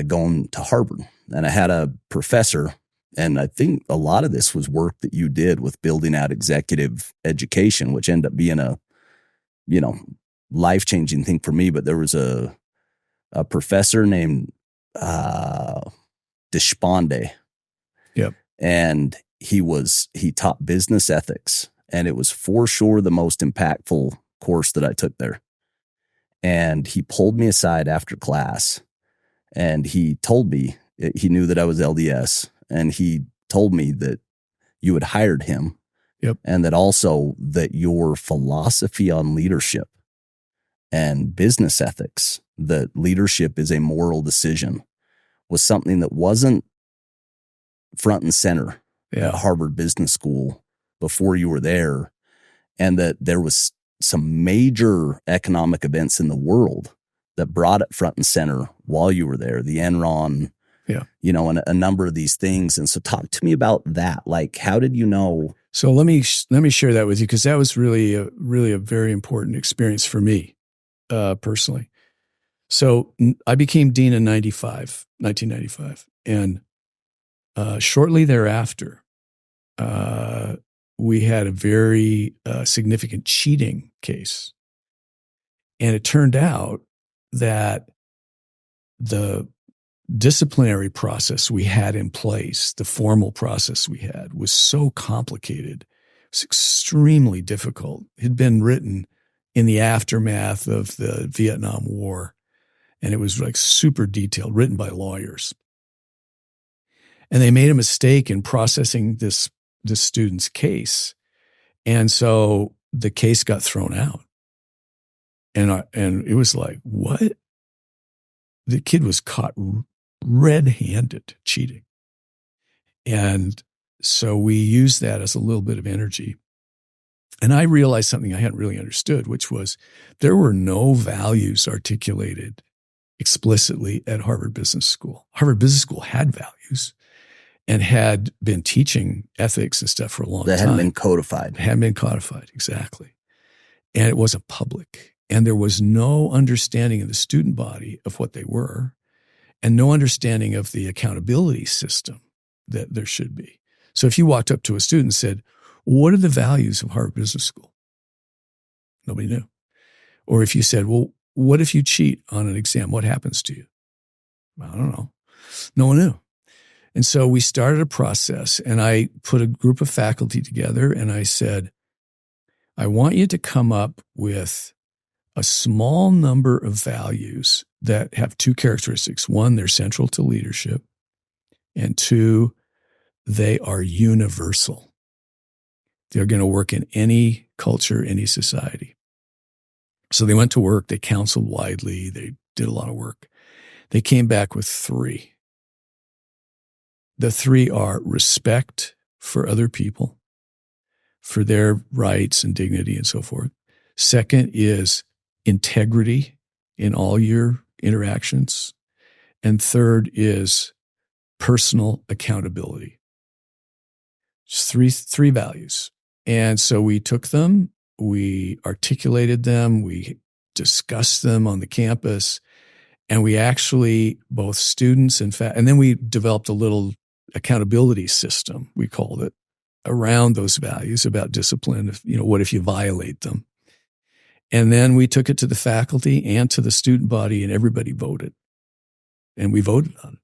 going to Harvard. And I had a professor, and I think a lot of this was work that you did with building out executive education, which ended up being a, you know, life-changing thing for me. But there was a professor named Deshpande. Yep. And he taught business ethics, and it was for sure the most impactful course that I took there. And he pulled me aside after class and he told me, he knew that I was LDS, and he told me that you had hired him. Yep. And that also that your philosophy on leadership and business ethics, that leadership is a moral decision, was something that wasn't front and center at Harvard Business School before you were there. And that there was some major economic events in the world that brought it front and center while you were there. The Enron, you know, and a number of these things. And so talk to me about that. Like, how did you know? So let me share that with you, because that was really a very important experience for me personally. So I became dean in 1995. And shortly thereafter, we had a very significant cheating case. And it turned out that the disciplinary process we had in place, the formal process we had, was so complicated. It was extremely difficult. It had been written in the aftermath of the Vietnam War, and it was like super detailed, written by lawyers. And they made a mistake in processing this student's case. And so the case got thrown out. And it was like, what? The kid was caught red-handed cheating. And so we used that as a little bit of energy. And I realized something I hadn't really understood, which was there were no values articulated explicitly at Harvard Business School. Harvard Business School had values and had been teaching ethics and stuff for a long time. That hadn't been codified. It hadn't been codified, exactly. And it wasn't public. And there was no understanding in the student body of what they were, and no understanding of the accountability system that there should be. So if you walked up to a student and said, what are the values of Harvard Business School? Nobody knew. Or if you said, well, what if you cheat on an exam? What happens to you? I don't know. No one knew. And so we started a process, and I put a group of faculty together, and I said, I want you to come up with a small number of values that have two characteristics. One, they're central to leadership. And two, they are universal. They're going to work in any culture, any society. So they went to work. They counseled widely. They did a lot of work. They came back with three. The three are respect for other people, for their rights and dignity and so forth. Second is integrity in all your interactions. And third is personal accountability. Just three values. And so we took them, we articulated them, we discussed them on the campus, and we actually, both students and and then we developed a little accountability system, we called it, around those values about discipline. What if you violate them? And then we took it to the faculty and to the student body, and everybody voted. And we voted on it.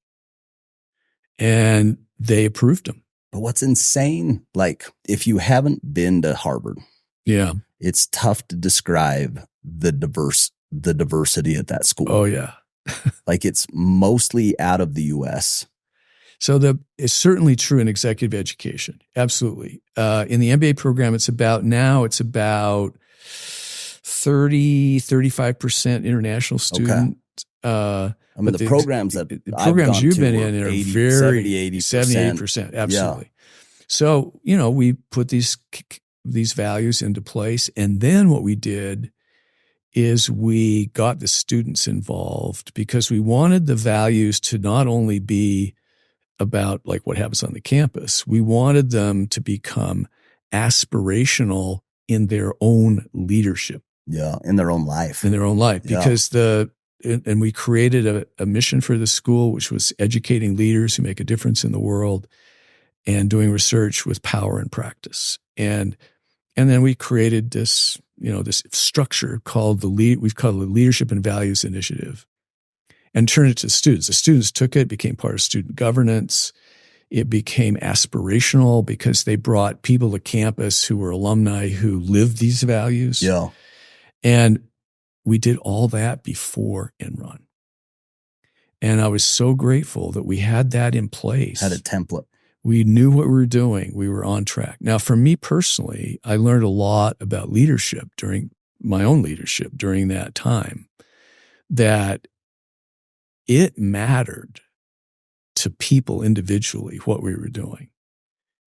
And they approved them. But what's insane, like if you haven't been to Harvard, yeah, it's tough to describe the diversity at that school. Oh, yeah. Like it's mostly out of the U.S. So it's certainly true in executive education. Absolutely. In the MBA program, it's about 35% international student. Okay. The programs that you've been in are 80, very 70-80%. Absolutely. Yeah. So, we put these values into place. And then what we did is we got the students involved because we wanted the values to not only be about like what happens on the campus, we wanted them to become aspirational in their own leadership. Yeah, in their own life. Because and we created a mission for the school, which was educating leaders who make a difference in the world and doing research with power and practice. And then we created this, this structure called we've called the Leadership and Values Initiative, and turned it to students. The students took it, became part of student governance. It became aspirational because they brought people to campus who were alumni who lived these values. Yeah. And we did all that before Enron. And I was so grateful that we had that in place. Had a template. We knew what we were doing. We were on track. Now, for me personally, I learned a lot about leadership during my own leadership during that time, that it mattered to people individually what we were doing.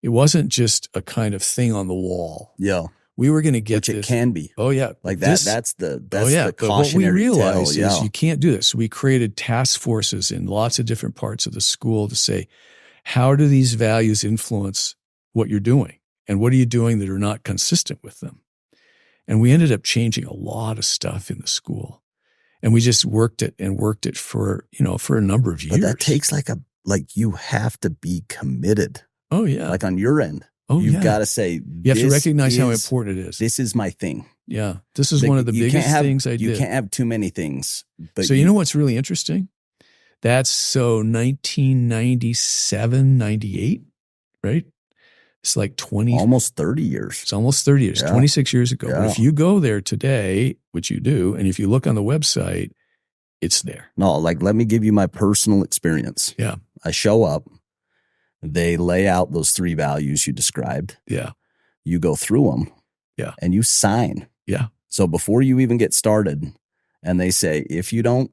It wasn't just a kind of thing on the wall. Yeah. We were going to get Which this. it can be. Oh, yeah. Like that. That's the cautionary But what we realized tale, is you can't do this. So we created task forces in lots of different parts of the school to say, how do these values influence what you're doing? And what are you doing that are not consistent with them? And we ended up changing a lot of stuff in the school. And we just worked it for a number of years. But that takes you have to be committed. Oh, yeah. Like on your end. Oh, You've got to say, you have to recognize how important it is. This is my thing. Yeah. This is one of the biggest things I did. You can't have too many things. But so you know what's really interesting? That's so 1997, 98, right? It's like almost 30 years. It's almost 30 years, Yeah. 26 years ago. Yeah. But if you go there today, which you do, and if you look on the website, it's there. No, like, let me give you my personal experience. Yeah. I show up, they lay out those 3 values you described. Yeah. You go through them. Yeah. And you sign. Yeah. So before you even get started, and they say, if you don't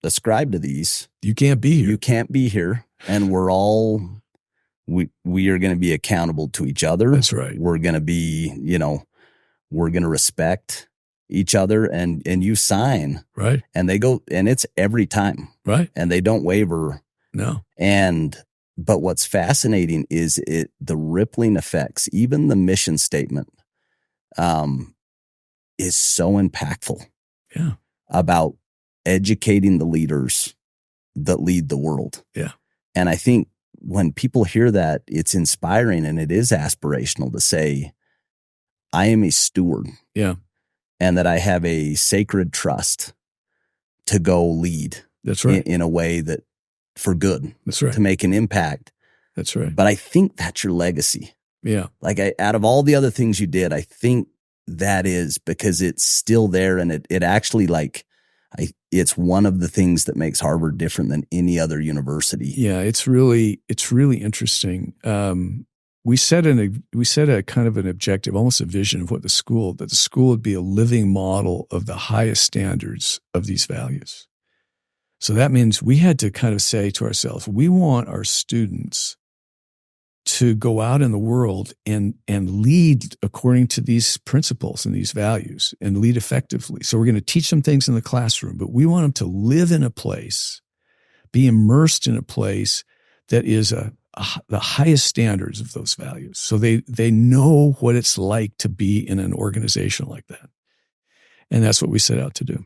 ascribe to these, you can't be here. You can't be here. And we are going to be accountable to each other. That's right. We're going to be, we're going to respect each other, and you sign. Right. And they go, and it's every time. Right. And they don't waver. No. But what's fascinating is the rippling effects, even the mission statement, is so impactful. Yeah. About educating the leaders that lead the world. Yeah. And I think when people hear that, it's inspiring, and it is aspirational to say, I am a steward. Yeah. And that I have a sacred trust to go lead. That's right. In a way that for good. That's right. To make an impact. That's right. But I think that's your legacy. Yeah. Like, out of all the other things you did, I think that is, because it's still there, and it actually, like, it's one of the things that makes Harvard different than any other university. Yeah, it's really interesting. We set a kind of an objective, almost a vision of what that the school would be a living model of the highest standards of these values. So that means we had to kind of say to ourselves, we want our students to go out in the world and lead according to these principles and these values, and lead effectively. So we're going to teach them things in the classroom, but we want them to live in a place, be immersed in a place that is the highest standards of those values. So they know what it's like to be in an organization like that. And that's what we set out to do.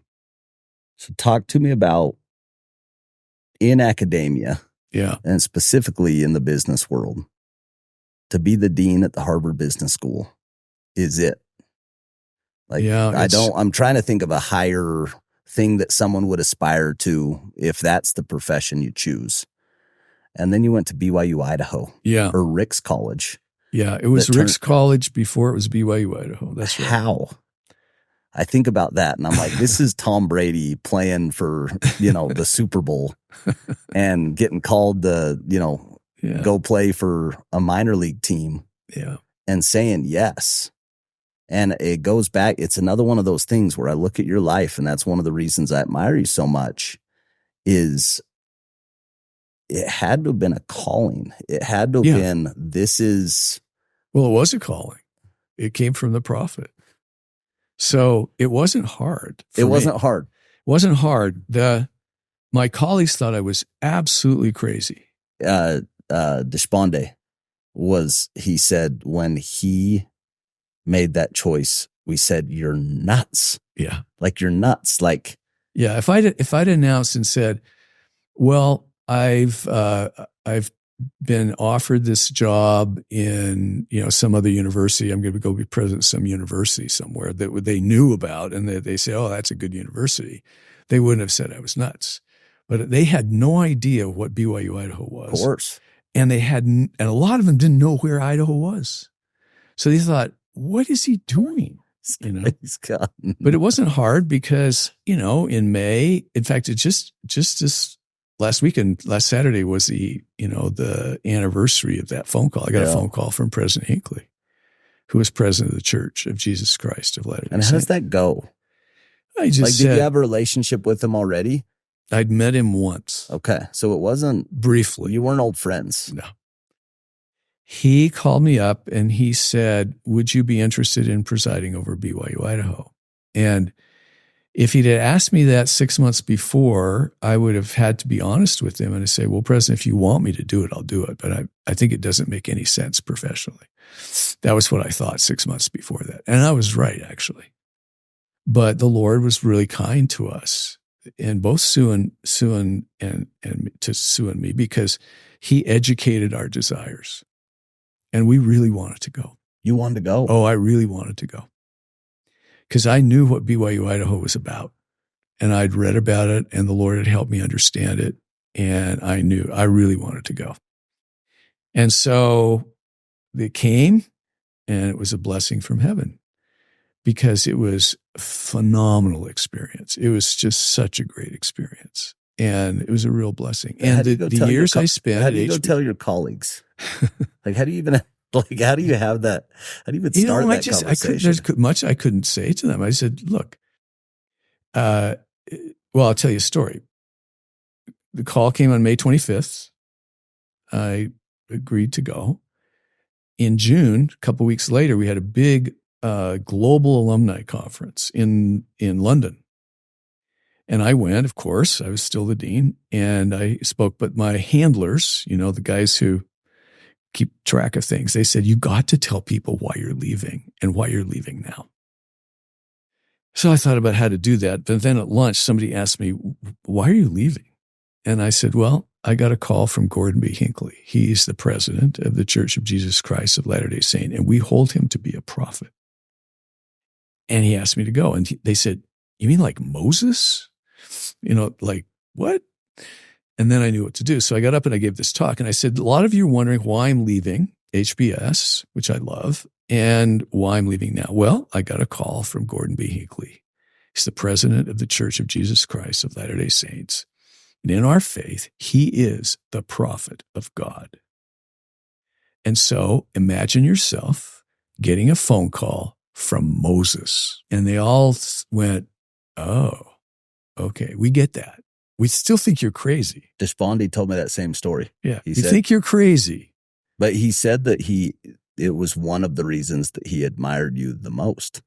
So talk to me about, in academia, yeah, and specifically in the business world, to be the dean at the Harvard Business School is it. Like, yeah, I'm trying to think of a higher thing that someone would aspire to if that's the profession you choose. And then you went to BYU-Idaho. Yeah. Or Rick's College. Yeah, it was Rick's College before it was BYU-Idaho. That's right. How? I think about that, and I'm like, this is Tom Brady playing for, the Super Bowl and getting called to, go play for a minor league team. Yeah. And saying yes. And it goes back. It's another one of those things where I look at your life, and that's one of the reasons I admire you so much, is it had to have been a calling. It had to have been, well, it was a calling. It came from the prophet. So it wasn't hard. It wasn't hard. It wasn't hard. My colleagues thought I was absolutely crazy. Deshpande he said, when he made that choice, we said, you're nuts. Yeah. Like, you're nuts. Like, yeah. If I'd announced and said, well, I've been offered this job in, some other university. I'm going to go be president of some university somewhere that they knew about, and they say, oh, that's a good university. They wouldn't have said I was nuts. But they had no idea what BYU-Idaho was. Of course. And and a lot of them didn't know where Idaho was. So they thought, what is he doing? But it wasn't hard because, in May, in fact, it just this last Saturday was the anniversary of that phone call. I got a phone call from President Hinckley, who was president of the Church of Jesus Christ of Latter-day Saints. And how does that go? I just did you have a relationship with him already? I'd met him once. Okay. So it wasn't briefly. You weren't old friends. No. He called me up and he said, would you be interested in presiding over BYU-Idaho? And if he'd asked me that 6 months before, I would have had to be honest with him and to say, well, President, if you want me to do it, I'll do it. But I think it doesn't make any sense professionally. That was what I thought 6 months before that. And I was right, actually. But the Lord was really kind to us, and both Sue and me, because he educated our desires. And we really wanted to go. You wanted to go? Oh, I really wanted to go. Because I knew what BYU-Idaho was about. And I'd read about it, and the Lord had helped me understand it. And I knew I really wanted to go. And so they came, and it was a blessing from heaven because it was a phenomenal experience. It was just such a great experience. And it was a real blessing. And the years I spent how do you go tell your colleagues? Like, how do you even, like, how do you have that? How do you even start that conversation? There's much I couldn't say to them. I said, look, well, I'll tell you a story. The call came on May 25th. I agreed to go. In June, a couple of weeks later, we had a big global alumni conference in London. And I went, of course. I was still the dean, and I spoke. But my handlers, the guys who keep track of things, they said, you got to tell people why you're leaving and why you're leaving now. So I thought about how to do that. But then at lunch, somebody asked me, why are you leaving? And I said, well, I got a call from Gordon B. Hinckley. He's the president of the Church of Jesus Christ of Latter-day Saints, and we hold him to be a prophet. And he asked me to go. And they said, you mean like Moses? Like what? And then I knew what to do. So I got up and I gave this talk, and I said, a lot of you are wondering why I'm leaving HBS, which I love, and why I'm leaving now. Well, I got a call from Gordon B. Hinckley. He's the president of the Church of Jesus Christ of Latter-day Saints. And in our faith, he is the prophet of God. And so imagine yourself getting a phone call from Moses. And they all went, oh, okay, we get that. We still think you're crazy. Deshpande told me that same story. Yeah, we think you're crazy. But he said that it was one of the reasons that he admired you the most.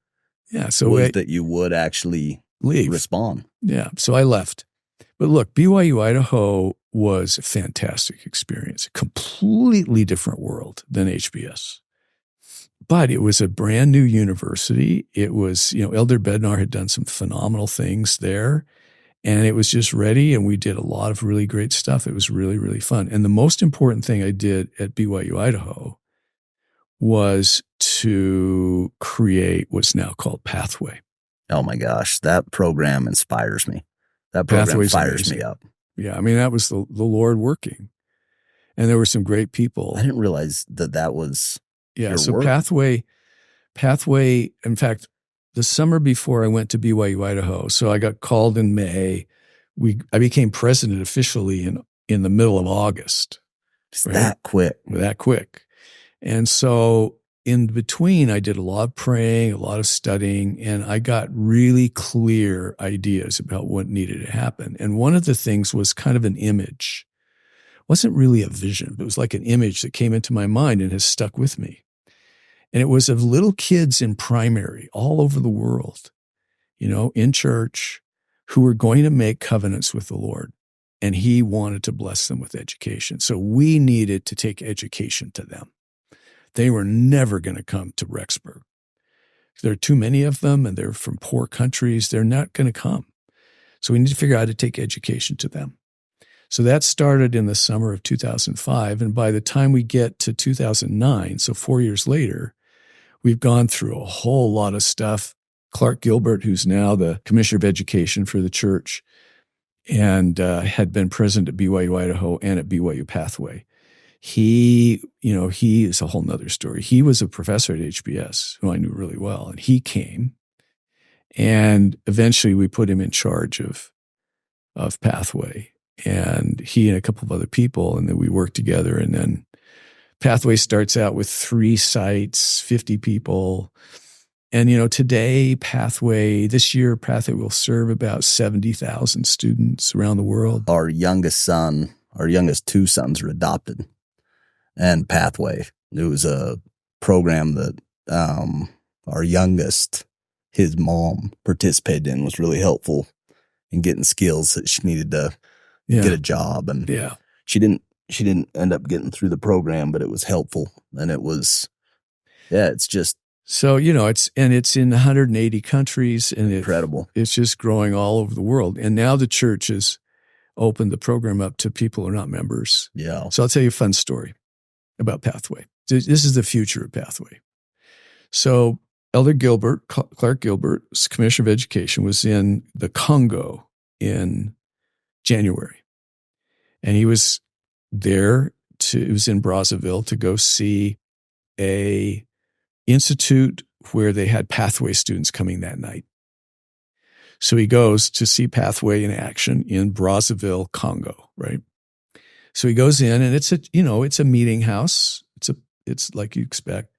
Yeah, so was that you would actually respond. Yeah, so I left. But look, BYU-Idaho was a fantastic experience, a completely different world than HBS. But it was a brand new university. It was, Elder Bednar had done some phenomenal things there, and it was just ready, and we did a lot of really great stuff. It was really, really fun. And the most important thing I did at BYU-Idaho was to create what's now called Pathway. Oh my gosh, that program inspires me. That program fires me up. Yeah, I mean, that was the Lord working. And there were some great people. I didn't realize that was your so work. Pathway, in fact, the summer before I went to BYU-Idaho, so I got called in May. I became president officially in the middle of August. Just right? That quick. And so in between, I did a lot of praying, a lot of studying, and I got really clear ideas about what needed to happen. And one of the things was kind of an image. It wasn't really a vision, but it was like an image that came into my mind and has stuck with me. And it was of little kids in primary all over the world, in church, who were going to make covenants with the Lord. And he wanted to bless them with education. So we needed to take education to them. They were never going to come to Rexburg. There are too many of them, and they're from poor countries. They're not going to come. So we need to figure out how to take education to them. So that started in the summer of 2005. And by the time we get to 2009, so 4 years later, we've gone through a whole lot of stuff. Clark Gilbert, who's now the Commissioner of Education for the church, and had been president at BYU-Idaho and at BYU Pathway. He is a whole nother story. He was a professor at HBS who I knew really well, and he came, and eventually we put him in charge of Pathway, and he and a couple of other people, and then we worked together. And then Pathway starts out with 3 sites, 50 people. And, today this year, Pathway will serve about 70,000 students around the world. Our youngest 2 sons are adopted. And Pathway, it was a program that our youngest, his mom, participated in, was really helpful in getting skills that she needed to get a job. And she didn't end up getting through the program, but it was helpful. And it was, it's just. So, it's in 180 countries, and incredible. It's just growing all over the world. And now the church has opened the program up to people who are not members. Yeah. So I'll tell you a fun story about Pathway. This is the future of Pathway. So Elder Gilbert, Clark Gilbert, Commissioner of Education, was in the Congo in January. And he was there it was in Brazzaville to go see a institute where they had Pathway students coming that night. So he goes to see Pathway in action in Brazzaville, Congo, right? So he goes in, and it's a meeting house. It's like you expect.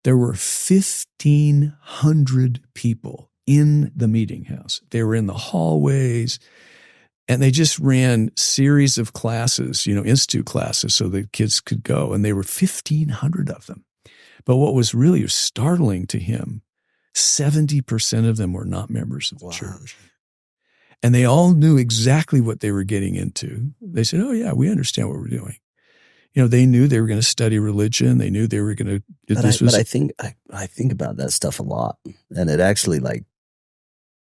There were 1,500 people in the meeting house. They were in the hallways, and they just ran series of classes, institute classes, so the kids could go. And there were 1,500 of them. But what was really startling to him, 70% of them were not members of the church. And they all knew exactly what they were getting into. They said, oh, yeah, we understand what we're doing. They knew they were going to study religion. They knew they were going to. But I think about that stuff a lot, and it actually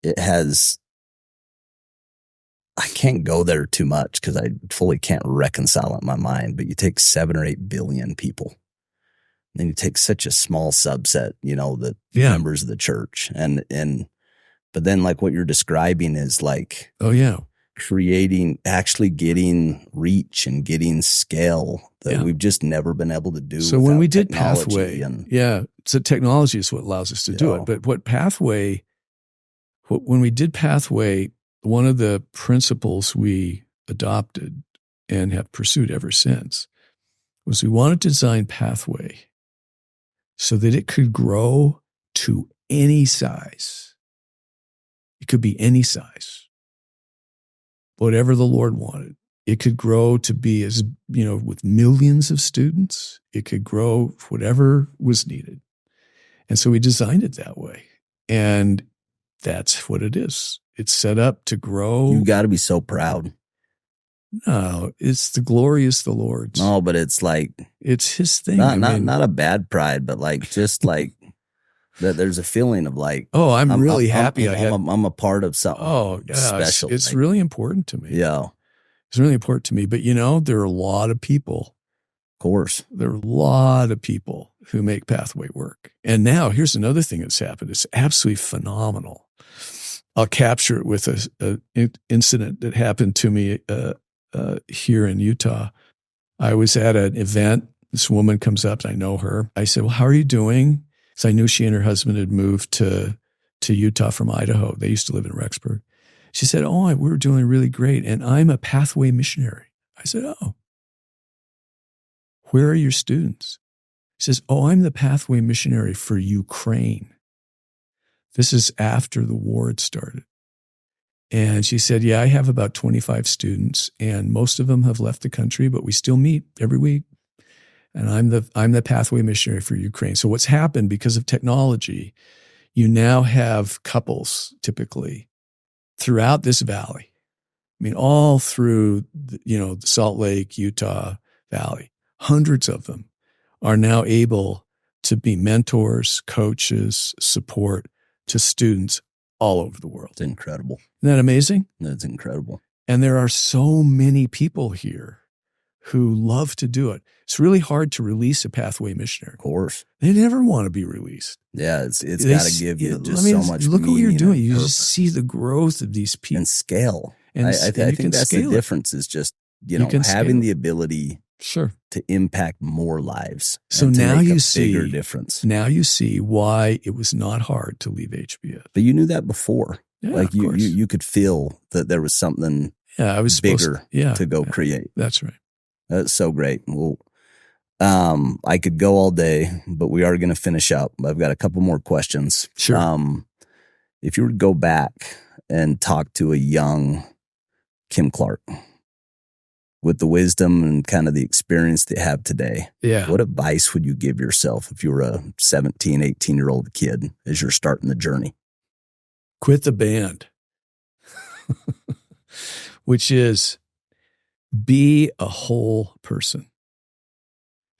it has. I can't go there too much because I fully can't reconcile it in my mind. But you take 7 or 8 billion people, and then you take such a small subset, the members of the church, and but then like what you're describing is like, oh yeah, actually getting reach and getting scale that we've just never been able to do. So when we did Pathway, so technology is what allows us to do it. But when we did Pathway, one of the principles we adopted and have pursued ever since was we wanted to design Pathway so that it could grow to any size. It could be any size. Whatever the Lord wanted. It could grow to be with millions of students. It could grow whatever was needed. And so we designed it that way. And that's what it is. It's set up to grow. You got to be so proud. No, it's the glory is the Lord's. No, but it's like. It's his thing. Not a bad pride, but just like. That there's a feeling of like, oh, I'm really happy. I'm a part of something special. It's really important to me. Yeah. It's really important to me. But there are a lot of people. Of course. There are a lot of people who make Pathway work. And now here's another thing that's happened. It's absolutely phenomenal. I'll capture it with an incident that happened to me here in Utah. I was at an event. This woman comes up, and I know her. I said, well, how are you doing? So I knew she and her husband had moved to Utah from Idaho. They used to live in Rexburg. She said, oh, we were doing really great. And I'm a Pathway missionary. I said, oh, where are your students? She says, oh, I'm the Pathway missionary for Ukraine. This is after the war had started. And she said, yeah, I have about 25 students, and most of them have left the country, but we still meet every week. And I'm the Pathway missionary for Ukraine. So what's happened because of technology, you now have couples typically throughout this valley. I mean, all through the Salt Lake, Utah Valley, hundreds of them are now able to be mentors, coaches, support to students all over the world. It's incredible. Isn't that amazing? That's incredible. And there are so many people here who love to do it. It's really hard to release a Pathway missionary. Of course. They never want to be released. Yeah, it's got to give you just so much look what you're doing. You purpose. Just see the growth of these people. And scale. I think that's the difference is just, having the ability to impact more lives. So and to now make you a see bigger difference. Now you see why it was not hard to leave HBS. But you knew that before. Yeah, like you could feel that there was something bigger to go create. That's right. That's so great. Well, I could go all day, but we are going to finish up. I've got a couple more questions. Sure. If you were to go back and talk to a young Kim Clark with the wisdom and kind of the experience that you have today, what advice would you give yourself if you were a 17, 18-year-old kid as you're starting the journey? Quit the band, which is be a whole person.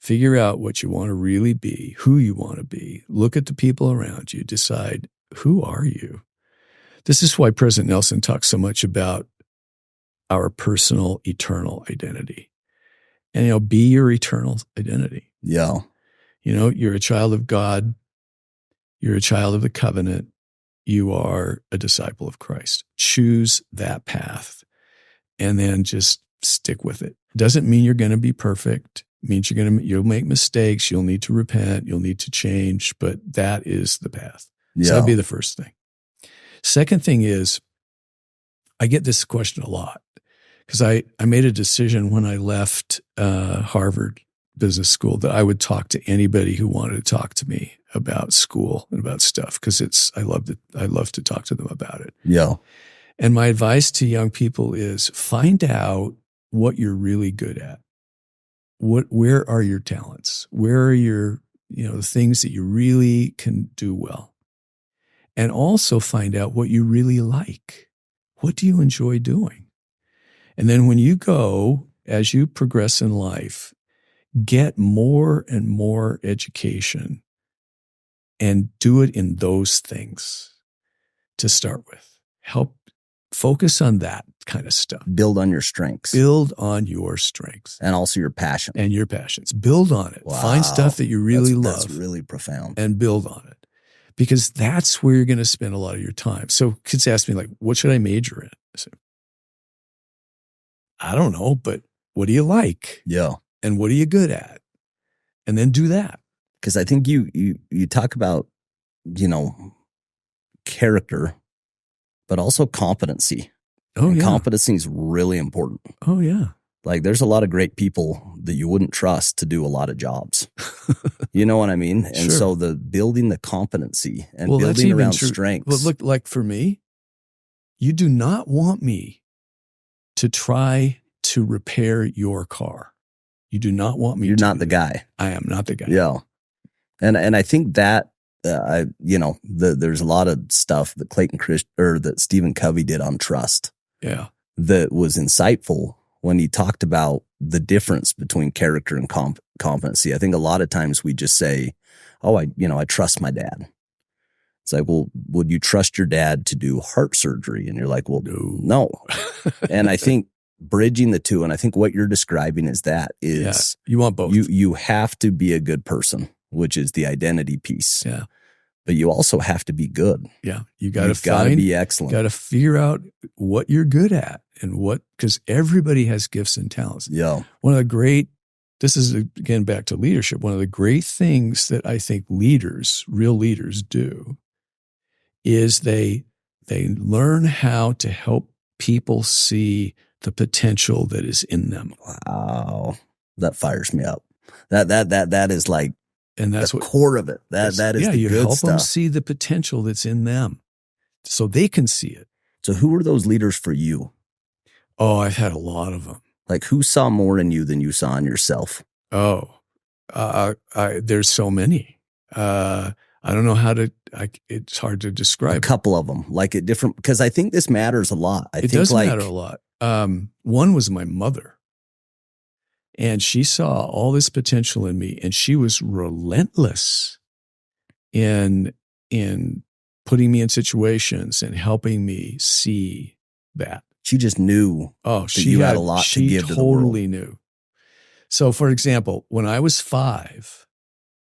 Figure out what you want to really be, who you want to be. Look at the people around you. Decide, who are you? This is why President Nelson talks so much about our personal, eternal identity. And, be your eternal identity. Yeah. You're a child of God. You're a child of the covenant. You are a disciple of Christ. Choose that path. And then just stick with it. Doesn't mean you're going to be perfect. It means you'll make mistakes. You'll need to repent. You'll need to change, but that is the path. Yeah. So that'd be the first thing. Second thing is, I get this question a lot because I made a decision when I left Harvard Business School that I would talk to anybody who wanted to talk to me about school and about stuff because I love to talk to them about it. Yeah. And my advice to young people is find out what you're really good at. Where are your talents? Where are your, the things that you really can do well? And also find out what you really like. What do you enjoy doing? And then when you go, as you progress in life, get more and more education and do it in those things to start with. Help focus on that kind of stuff. Build on your strengths. Build on your strengths. And also your passion. And your passions. Build on it. Wow. Find stuff that you really love. That's really profound. And build on it. Because that's where you're going to spend a lot of your time. So kids ask me, like, what should I major in? I say, I don't know, but what do you like? Yeah. And what are you good at? And then do that. Because I think you talk about, character, but also competency. Oh, yeah. Competency is really important. Oh, yeah. Like there's a lot of great people that you wouldn't trust to do a lot of jobs. You know what I mean? And Sure. so the building the competency and building around strengths. Well, look, like for me, you do not want me to try to repair your car. You do not want me You're to. not the guy. I am not the guy. Yeah. And I think that, there's a lot of stuff that that Stephen Covey did on trust. Yeah. That was insightful when he talked about the difference between character and competency. I think a lot of times we just say, oh, I trust my dad. It's like, well, would you trust your dad to do heart surgery? And you're like, well, no. And I think bridging the two, and I think what you're describing is you want both. You have to be a good person, which is the identity piece. Yeah. But you also have to be good. Yeah. You've got to be excellent. Got to figure out what you're good at because everybody has gifts and talents. Yeah. This is again back to leadership. One of the great things that I think real leaders do is they learn how to help people see the potential that is in them. Wow. That fires me up. That is like, and that's the core of it. That is the good stuff. You help them see the potential that's in them so they can see it. So who are those leaders for you? Oh, I've had a lot of them. Like who saw more in you than you saw in yourself? Oh, there's so many. I don't know how to, it's hard to describe. A couple of them, like at different, because I think this matters a lot. It does matter a lot. One was my mother. And she saw all this potential in me, and she was relentless in putting me in situations and helping me see that. She just knew you had a lot to give to the world. She totally knew. So, for example, when I was 5,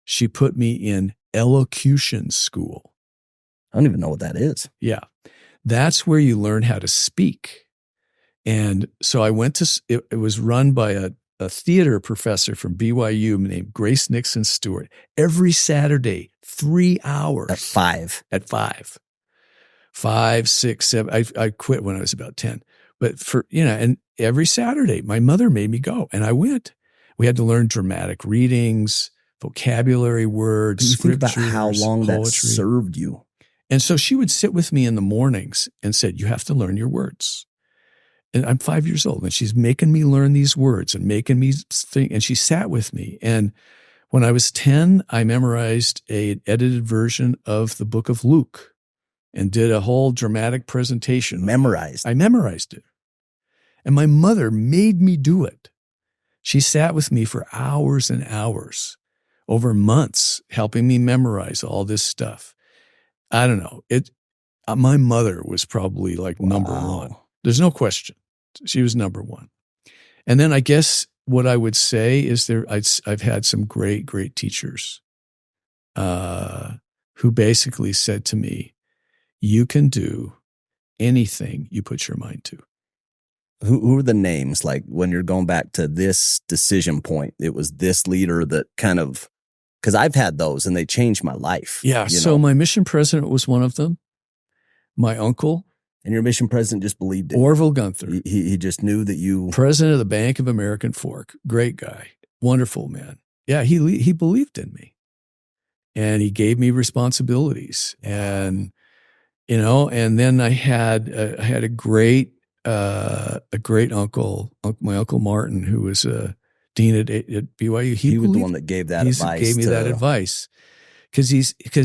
she put me in elocution school. I don't even know what that is. Yeah. That's where you learn how to speak. And so I went to, it was run by a theater professor from BYU named Grace Nixon Stewart. Every Saturday, 3 hours. At 5. At 5. 5, 6, 7. I quit when I was about 10. But and every Saturday, my mother made me go, and I went. We had to learn dramatic readings, vocabulary words, scriptures, think about how long poetry. That served you. And so she would sit with me in the mornings and said, you have to learn your words. And I'm 5 years old, and she's making me learn these words and making me think. And she sat with me. And when I was 10, I memorized an edited version of the book of Luke and did a whole dramatic presentation. I memorized it. And my mother made me do it. She sat with me for hours and hours over months, helping me memorize all this stuff. I don't know. My mother was probably like number one. There's no question. She was number one. And then I guess what I would say is I've had some great, great teachers who basically said to me, you can do anything you put your mind to. Who are the names? Like when you're going back to this decision point, it was this leader that kind of, because I've had those and they changed my life. Yeah. So my mission president was one of them. My uncle. And your mission president just believed in Orville Gunther. He just knew that you. President of the Bank of American Fork. Great guy. Wonderful man. Yeah, he believed in me. And he gave me responsibilities. And, and then I had a great uncle, my Uncle Martin, who was a dean at BYU. He was the one that gave that advice. He gave me that advice. Because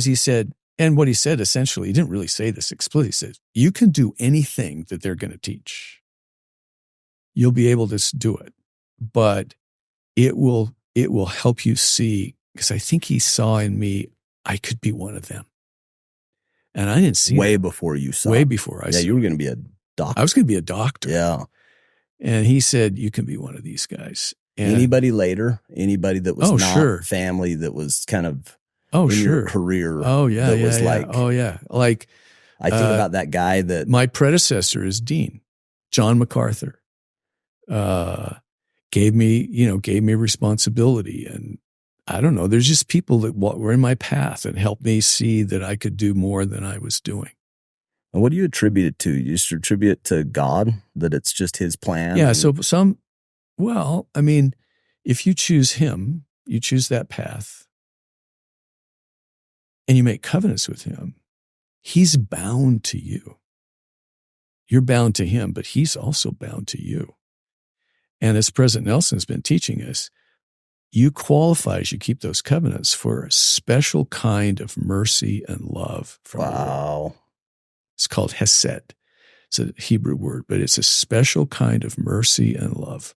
he said, and what he said essentially, he didn't really say this explicitly. He said, you can do anything that they're going to teach. You'll be able to do it, but it will help you see, because I think he saw in me, I could be one of them. And I didn't see way before you saw. Way before I saw. Yeah, you were going to be a doctor. I was going to be a doctor. Yeah. And he said, you can be one of these guys. And anybody later? Anybody that was not family, that was kind of your career? Oh, yeah. That was like, oh, yeah. Like, I think about that guy that. My predecessor is Dean, John MacArthur. Gave me responsibility. And I don't know, there's just people that were in my path and helped me see that I could do more than I was doing. And what do you attribute it to? You just attribute it to God, that it's just his plan? Yeah. So if you choose him, you choose that path and you make covenants with him, he's bound to you. You're bound to him, but he's also bound to you. And as President Nelson's been teaching us, you qualify as you keep those covenants for a special kind of mercy and love from the Lord. It's called hesed. It's a Hebrew word, but it's a special kind of mercy and love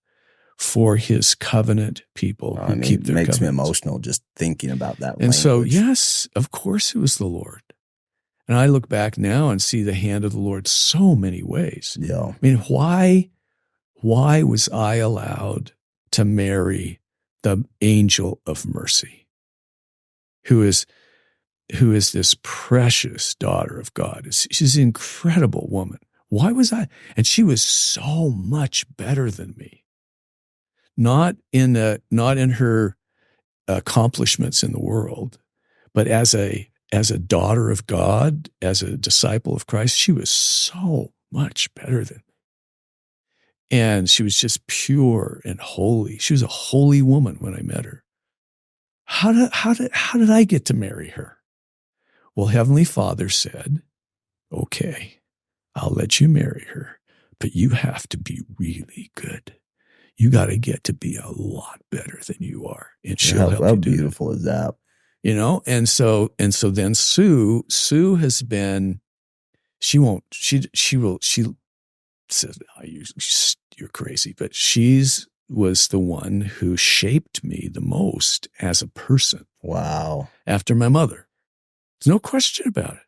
for his covenant people who keep their covenants. It makes me emotional just thinking about that language. So, yes, of course it was the Lord. And I look back now and see the hand of the Lord so many ways. Yeah. I mean, why was I allowed to marry the angel of mercy, who is this precious daughter of God? She's an incredible woman. Why was I? And she was so much better than me. Not in her accomplishments in the world, but as a daughter of God, as a disciple of Christ, she was so much better than me. And she was just pure and holy. She was a holy woman when I met her. How did I get to marry her? Well, Heavenly Father said, okay, I'll let you marry her, but you have to be really good. You got to get to be a lot better than you are. And she'll help you do it. How beautiful is that? And so then Sue has been, she says, oh, you're crazy, but was the one who shaped me the most as a person. Wow. After my mother. There's no question about it.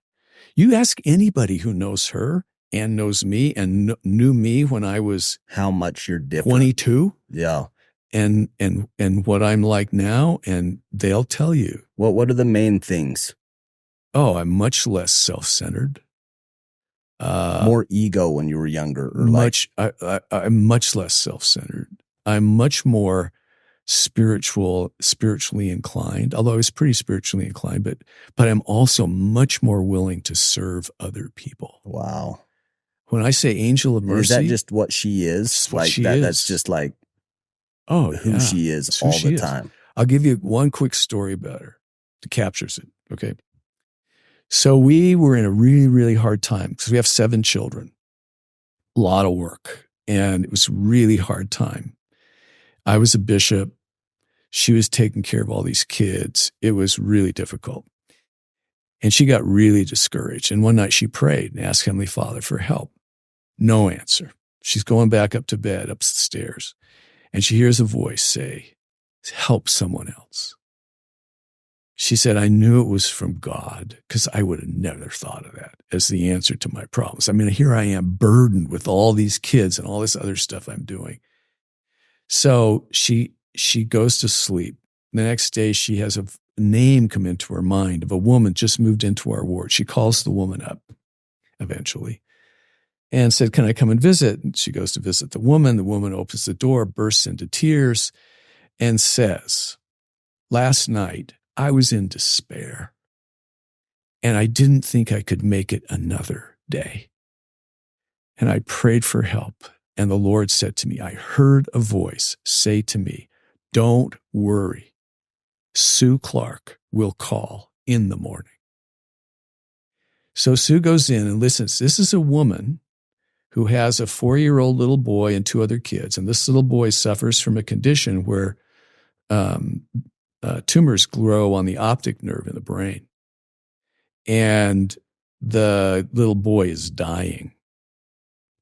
You ask anybody who knows her and knows me and knew me when I was how much you're different. 22. Yeah. And what I'm like now, and they'll tell you. What are the main things? Oh, I'm much less self-centered. More ego when you were younger. Or I'm much less self-centered. I'm much more spiritually inclined, although I was pretty spiritually inclined, but I'm also much more willing to serve other people. Wow. When I say angel of mercy. Is that just what she is? What she is. That's just like who she is all the time. I'll give you one quick story about her that captures it. Okay. So we were in a really, really hard time because we have 7 children, a lot of work, and it was a really hard time. I was a bishop. She was taking care of all these kids. It was really difficult. And she got really discouraged. And one night she prayed and asked Heavenly Father for help. No answer. She's going back up to bed, up the stairs. And she hears a voice say, help someone else. She said, I knew it was from God because I would have never thought of that as the answer to my problems. I mean, here I am burdened with all these kids and all this other stuff I'm doing. So she goes to sleep. The next day, she has a name come into her mind of a woman just moved into our ward. She calls the woman up eventually. and said, can I come and visit? And she goes to visit the woman. The woman opens the door, bursts into tears, and says, last night I was in despair, and I didn't think I could make it another day. And I prayed for help. And the Lord said to me, I heard a voice say to me, don't worry. Sue Clark will call in the morning. So Sue goes in and listens. This is a woman who has a 4-year-old little boy and 2 other kids. And this little boy suffers from a condition where tumors grow on the optic nerve in the brain. And the little boy is dying.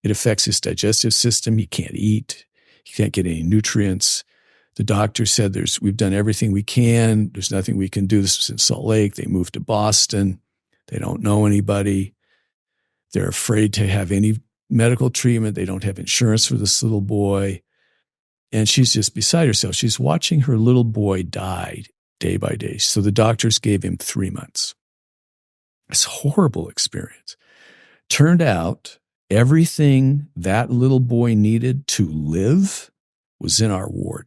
It affects his digestive system. He can't eat. He can't get any nutrients. The doctor said we've done everything we can. There's nothing we can do. This was in Salt Lake. They moved to Boston. They don't know anybody. They're afraid to have any medical treatment. They don't have insurance for this little boy. And she's just beside herself. She's watching her little boy die day by day. So the doctors gave him 3 months. It's a horrible experience. Turned out everything that little boy needed to live was in our ward.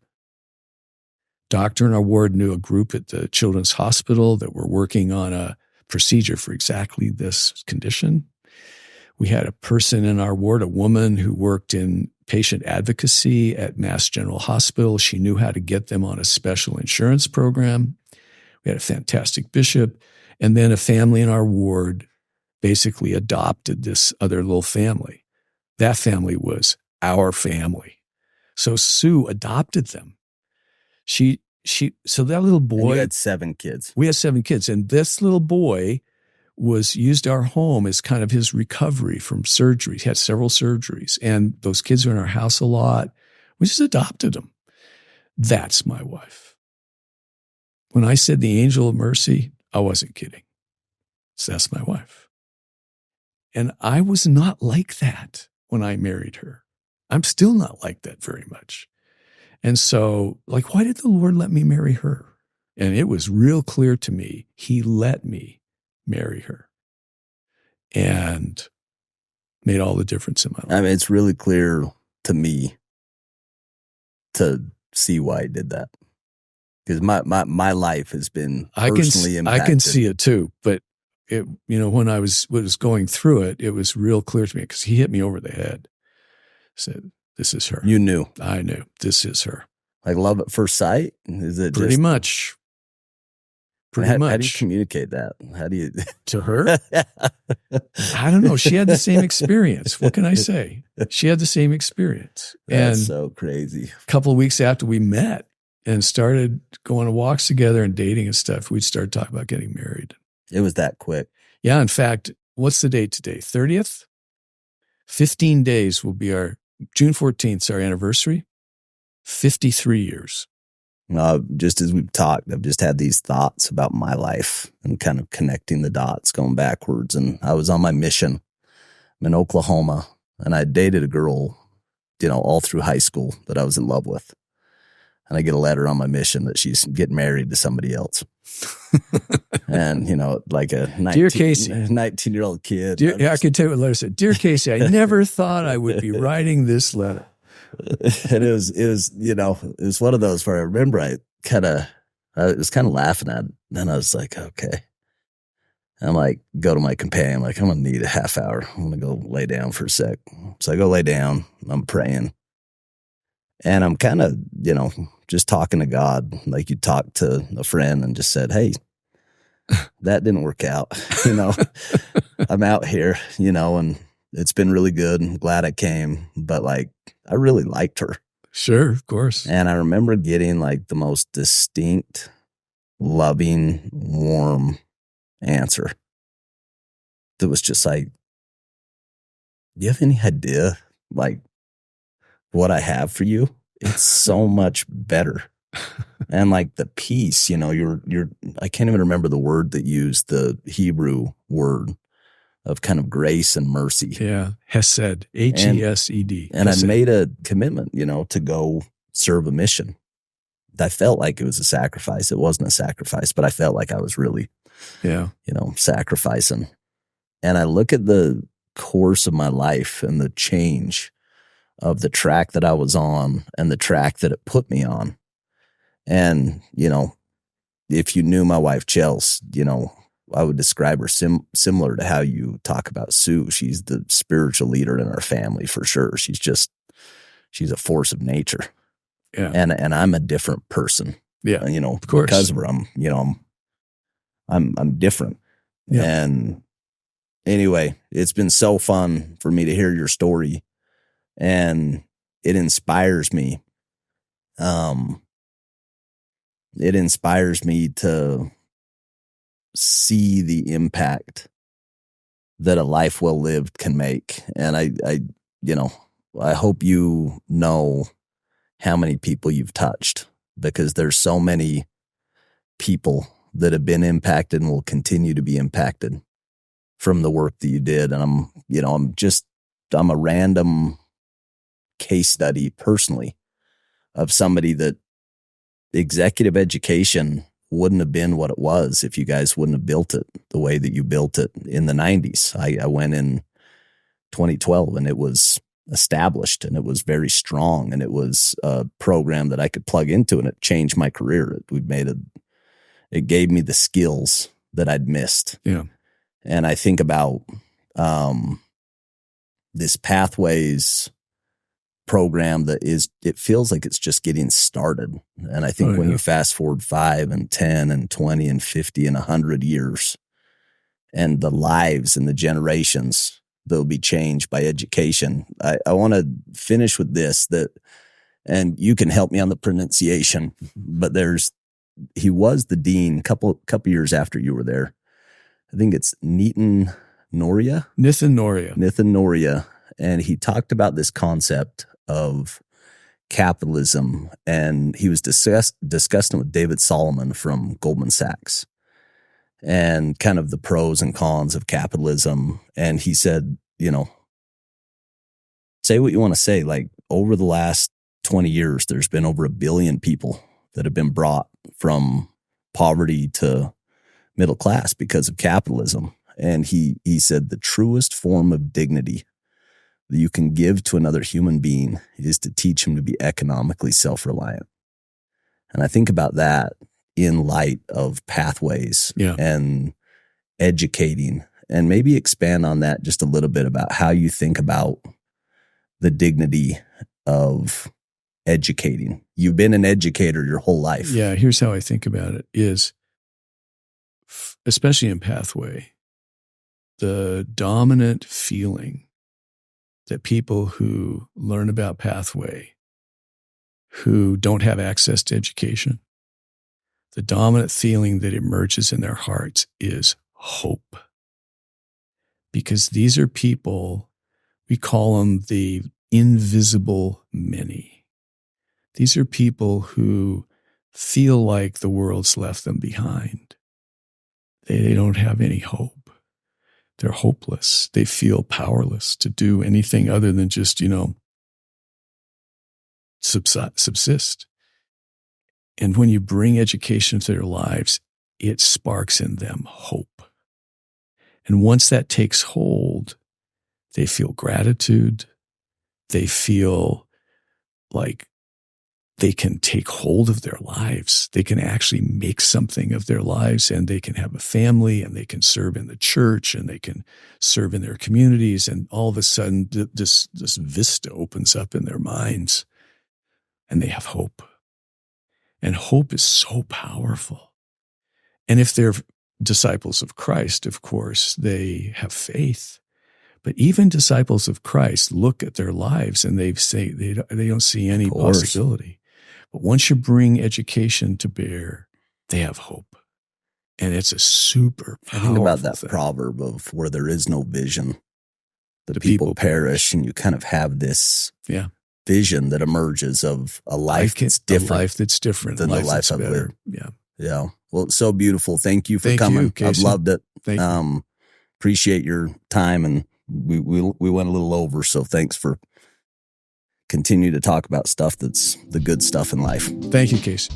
Doctor in our ward knew a group at the Children's Hospital that were working on a procedure for exactly this condition. We had a person in our ward, a woman who worked in patient advocacy at Mass General Hospital. She knew how to get them on a special insurance program. We had a fantastic bishop. And then a family in our ward basically adopted this other little family. That family was our family. So Sue adopted them. So that little boy. And you had 7 kids. We had 7 kids. And this little boy used our home as kind of his recovery from surgery. He had several surgeries. And those kids were in our house a lot. We just adopted them. That's my wife. When I said the angel of mercy, I wasn't kidding. So that's my wife. And I was not like that when I married her. I'm still not like that very much. And so, why did the Lord let me marry her? And it was real clear to me, he let me marry her. And made all the difference in my life. I mean, it's really clear to me to see why he did that. Because my life has been personally impacted. I can see it too, but when I was going through it, it was real clear to me because he hit me over the head. Said, "This is her." You knew. I knew. This is her. Like love at first sight? Is it pretty much? Pretty much. How do you communicate that? How do you to her? I don't know. She had the same experience. What can I say? She had the same experience. That's and so crazy. A couple of weeks after we met and started going on walks together and dating and stuff, we'd start talking about getting married. It was that quick. Yeah. In fact, what's the date today? 30th? 15 days will be June 14th is our anniversary. 53 years. Just as we've talked, I've just had these thoughts about my life and kind of connecting the dots, going backwards. And I was on my mission. I'm in Oklahoma, and I dated a girl, all through high school that I was in love with. And I get a letter on my mission that she's getting married to somebody else. And, like a 19-year-old kid. I can tell you what the letter said. Dear Casey, I never thought I would be writing this letter. And it was one of those where I remember I was kind of laughing at it. Then I was like, okay. I'm like, go to my companion. I'm like, I'm going to need a half hour. I'm going to go lay down for a sec. So I go lay down. I'm praying. And I'm kind of, just talking to God like you talk to a friend and just said, hey, that didn't work out. I'm out here, and it's been really good. I'm glad I came. But I really liked her. Sure, of course. And I remember getting the most distinct, loving, warm answer that was just like, do you have any idea what I have for you? It's so much better. And the peace, you're I can't even remember the word that used, the Hebrew word of kind of grace and mercy. Yeah. Hesed, Hesed. And I made a commitment, to go serve a mission. I felt like it was a sacrifice. It wasn't a sacrifice, but I felt like I was really, sacrificing. And I look at the course of my life and the change of the track that I was on and the track that it put me on. And, if you knew my wife, Chels, I would describe her similar to how you talk about Sue. She's the spiritual leader in our family for sure. She's a force of nature. Yeah. And I'm a different person. Yeah. Of course. Because of her, I'm different. Yeah. And anyway, it's been so fun for me to hear your story, and it inspires me. It inspires me to see the impact that a life well lived can make. And I hope you know how many people you've touched, because there's so many people that have been impacted and will continue to be impacted from the work that you did. And I'm a random case study personally of somebody that executive education wouldn't have been what it was if you guys wouldn't have built it the way that you built it in the 90s. I went in 2012 and it was established and it was very strong, and it was a program that I could plug into, and it changed my career. It gave me the skills that I'd missed. Yeah. And I think about this Pathways program it feels like it's just getting started. And I think when you fast forward 5 and 10 and 20 and 50 and 100 years, and the lives and the generations that'll be changed by education. I want to finish with this, and you can help me on the pronunciation, but he was the dean couple years after you were there. I think it's Nithin Noria. And he talked about this concept of capitalism, and he was discussing with David Solomon from Goldman Sachs, and kind of the pros and cons of capitalism. And he said, say what you want to say. Like, over the last 20 years, there's been over 1 billion people that have been brought from poverty to middle class because of capitalism. And he said the truest form of dignity that you can give to another human being is to teach him to be economically self-reliant. And I think about that in light of Pathways and educating, and maybe expand on that just a little bit about how you think about the dignity of educating. You've been an educator your whole life. Yeah. Here's how I think about it is, especially in Pathway, the dominant feeling that people who learn about Pathway, who don't have access to education, the dominant feeling that emerges in their hearts is hope. Because these are people, we call them the invisible many. These are people who feel like the world's left them behind. They don't have any hope. They're hopeless. They feel powerless to do anything other than just, subsist. And when you bring education to their lives, it sparks in them hope. And once that takes hold, they feel gratitude. They feel like they can take hold of their lives. They can actually make something of their lives, and they can have a family, and they can serve in the church, and they can serve in their communities. And all of a sudden, this vista opens up in their minds, and they have hope. And hope is so powerful. And if they're disciples of Christ, of course, they have faith. But even disciples of Christ look at their lives and they say they don't see any possibility. But once you bring education to bear, they have hope. And it's a super powerful I think about that thing. proverb of where there is no vision, the people perish, and you kind of have this vision that emerges of a life that's different. A life that's different than the life I've lived. Yeah. Yeah. Well, it's so beautiful. Thank you for coming. I've loved it. Thank you. Appreciate your time, and we went a little over, so thanks for continue to talk about stuff that's the good stuff in life. Thank you, Casey.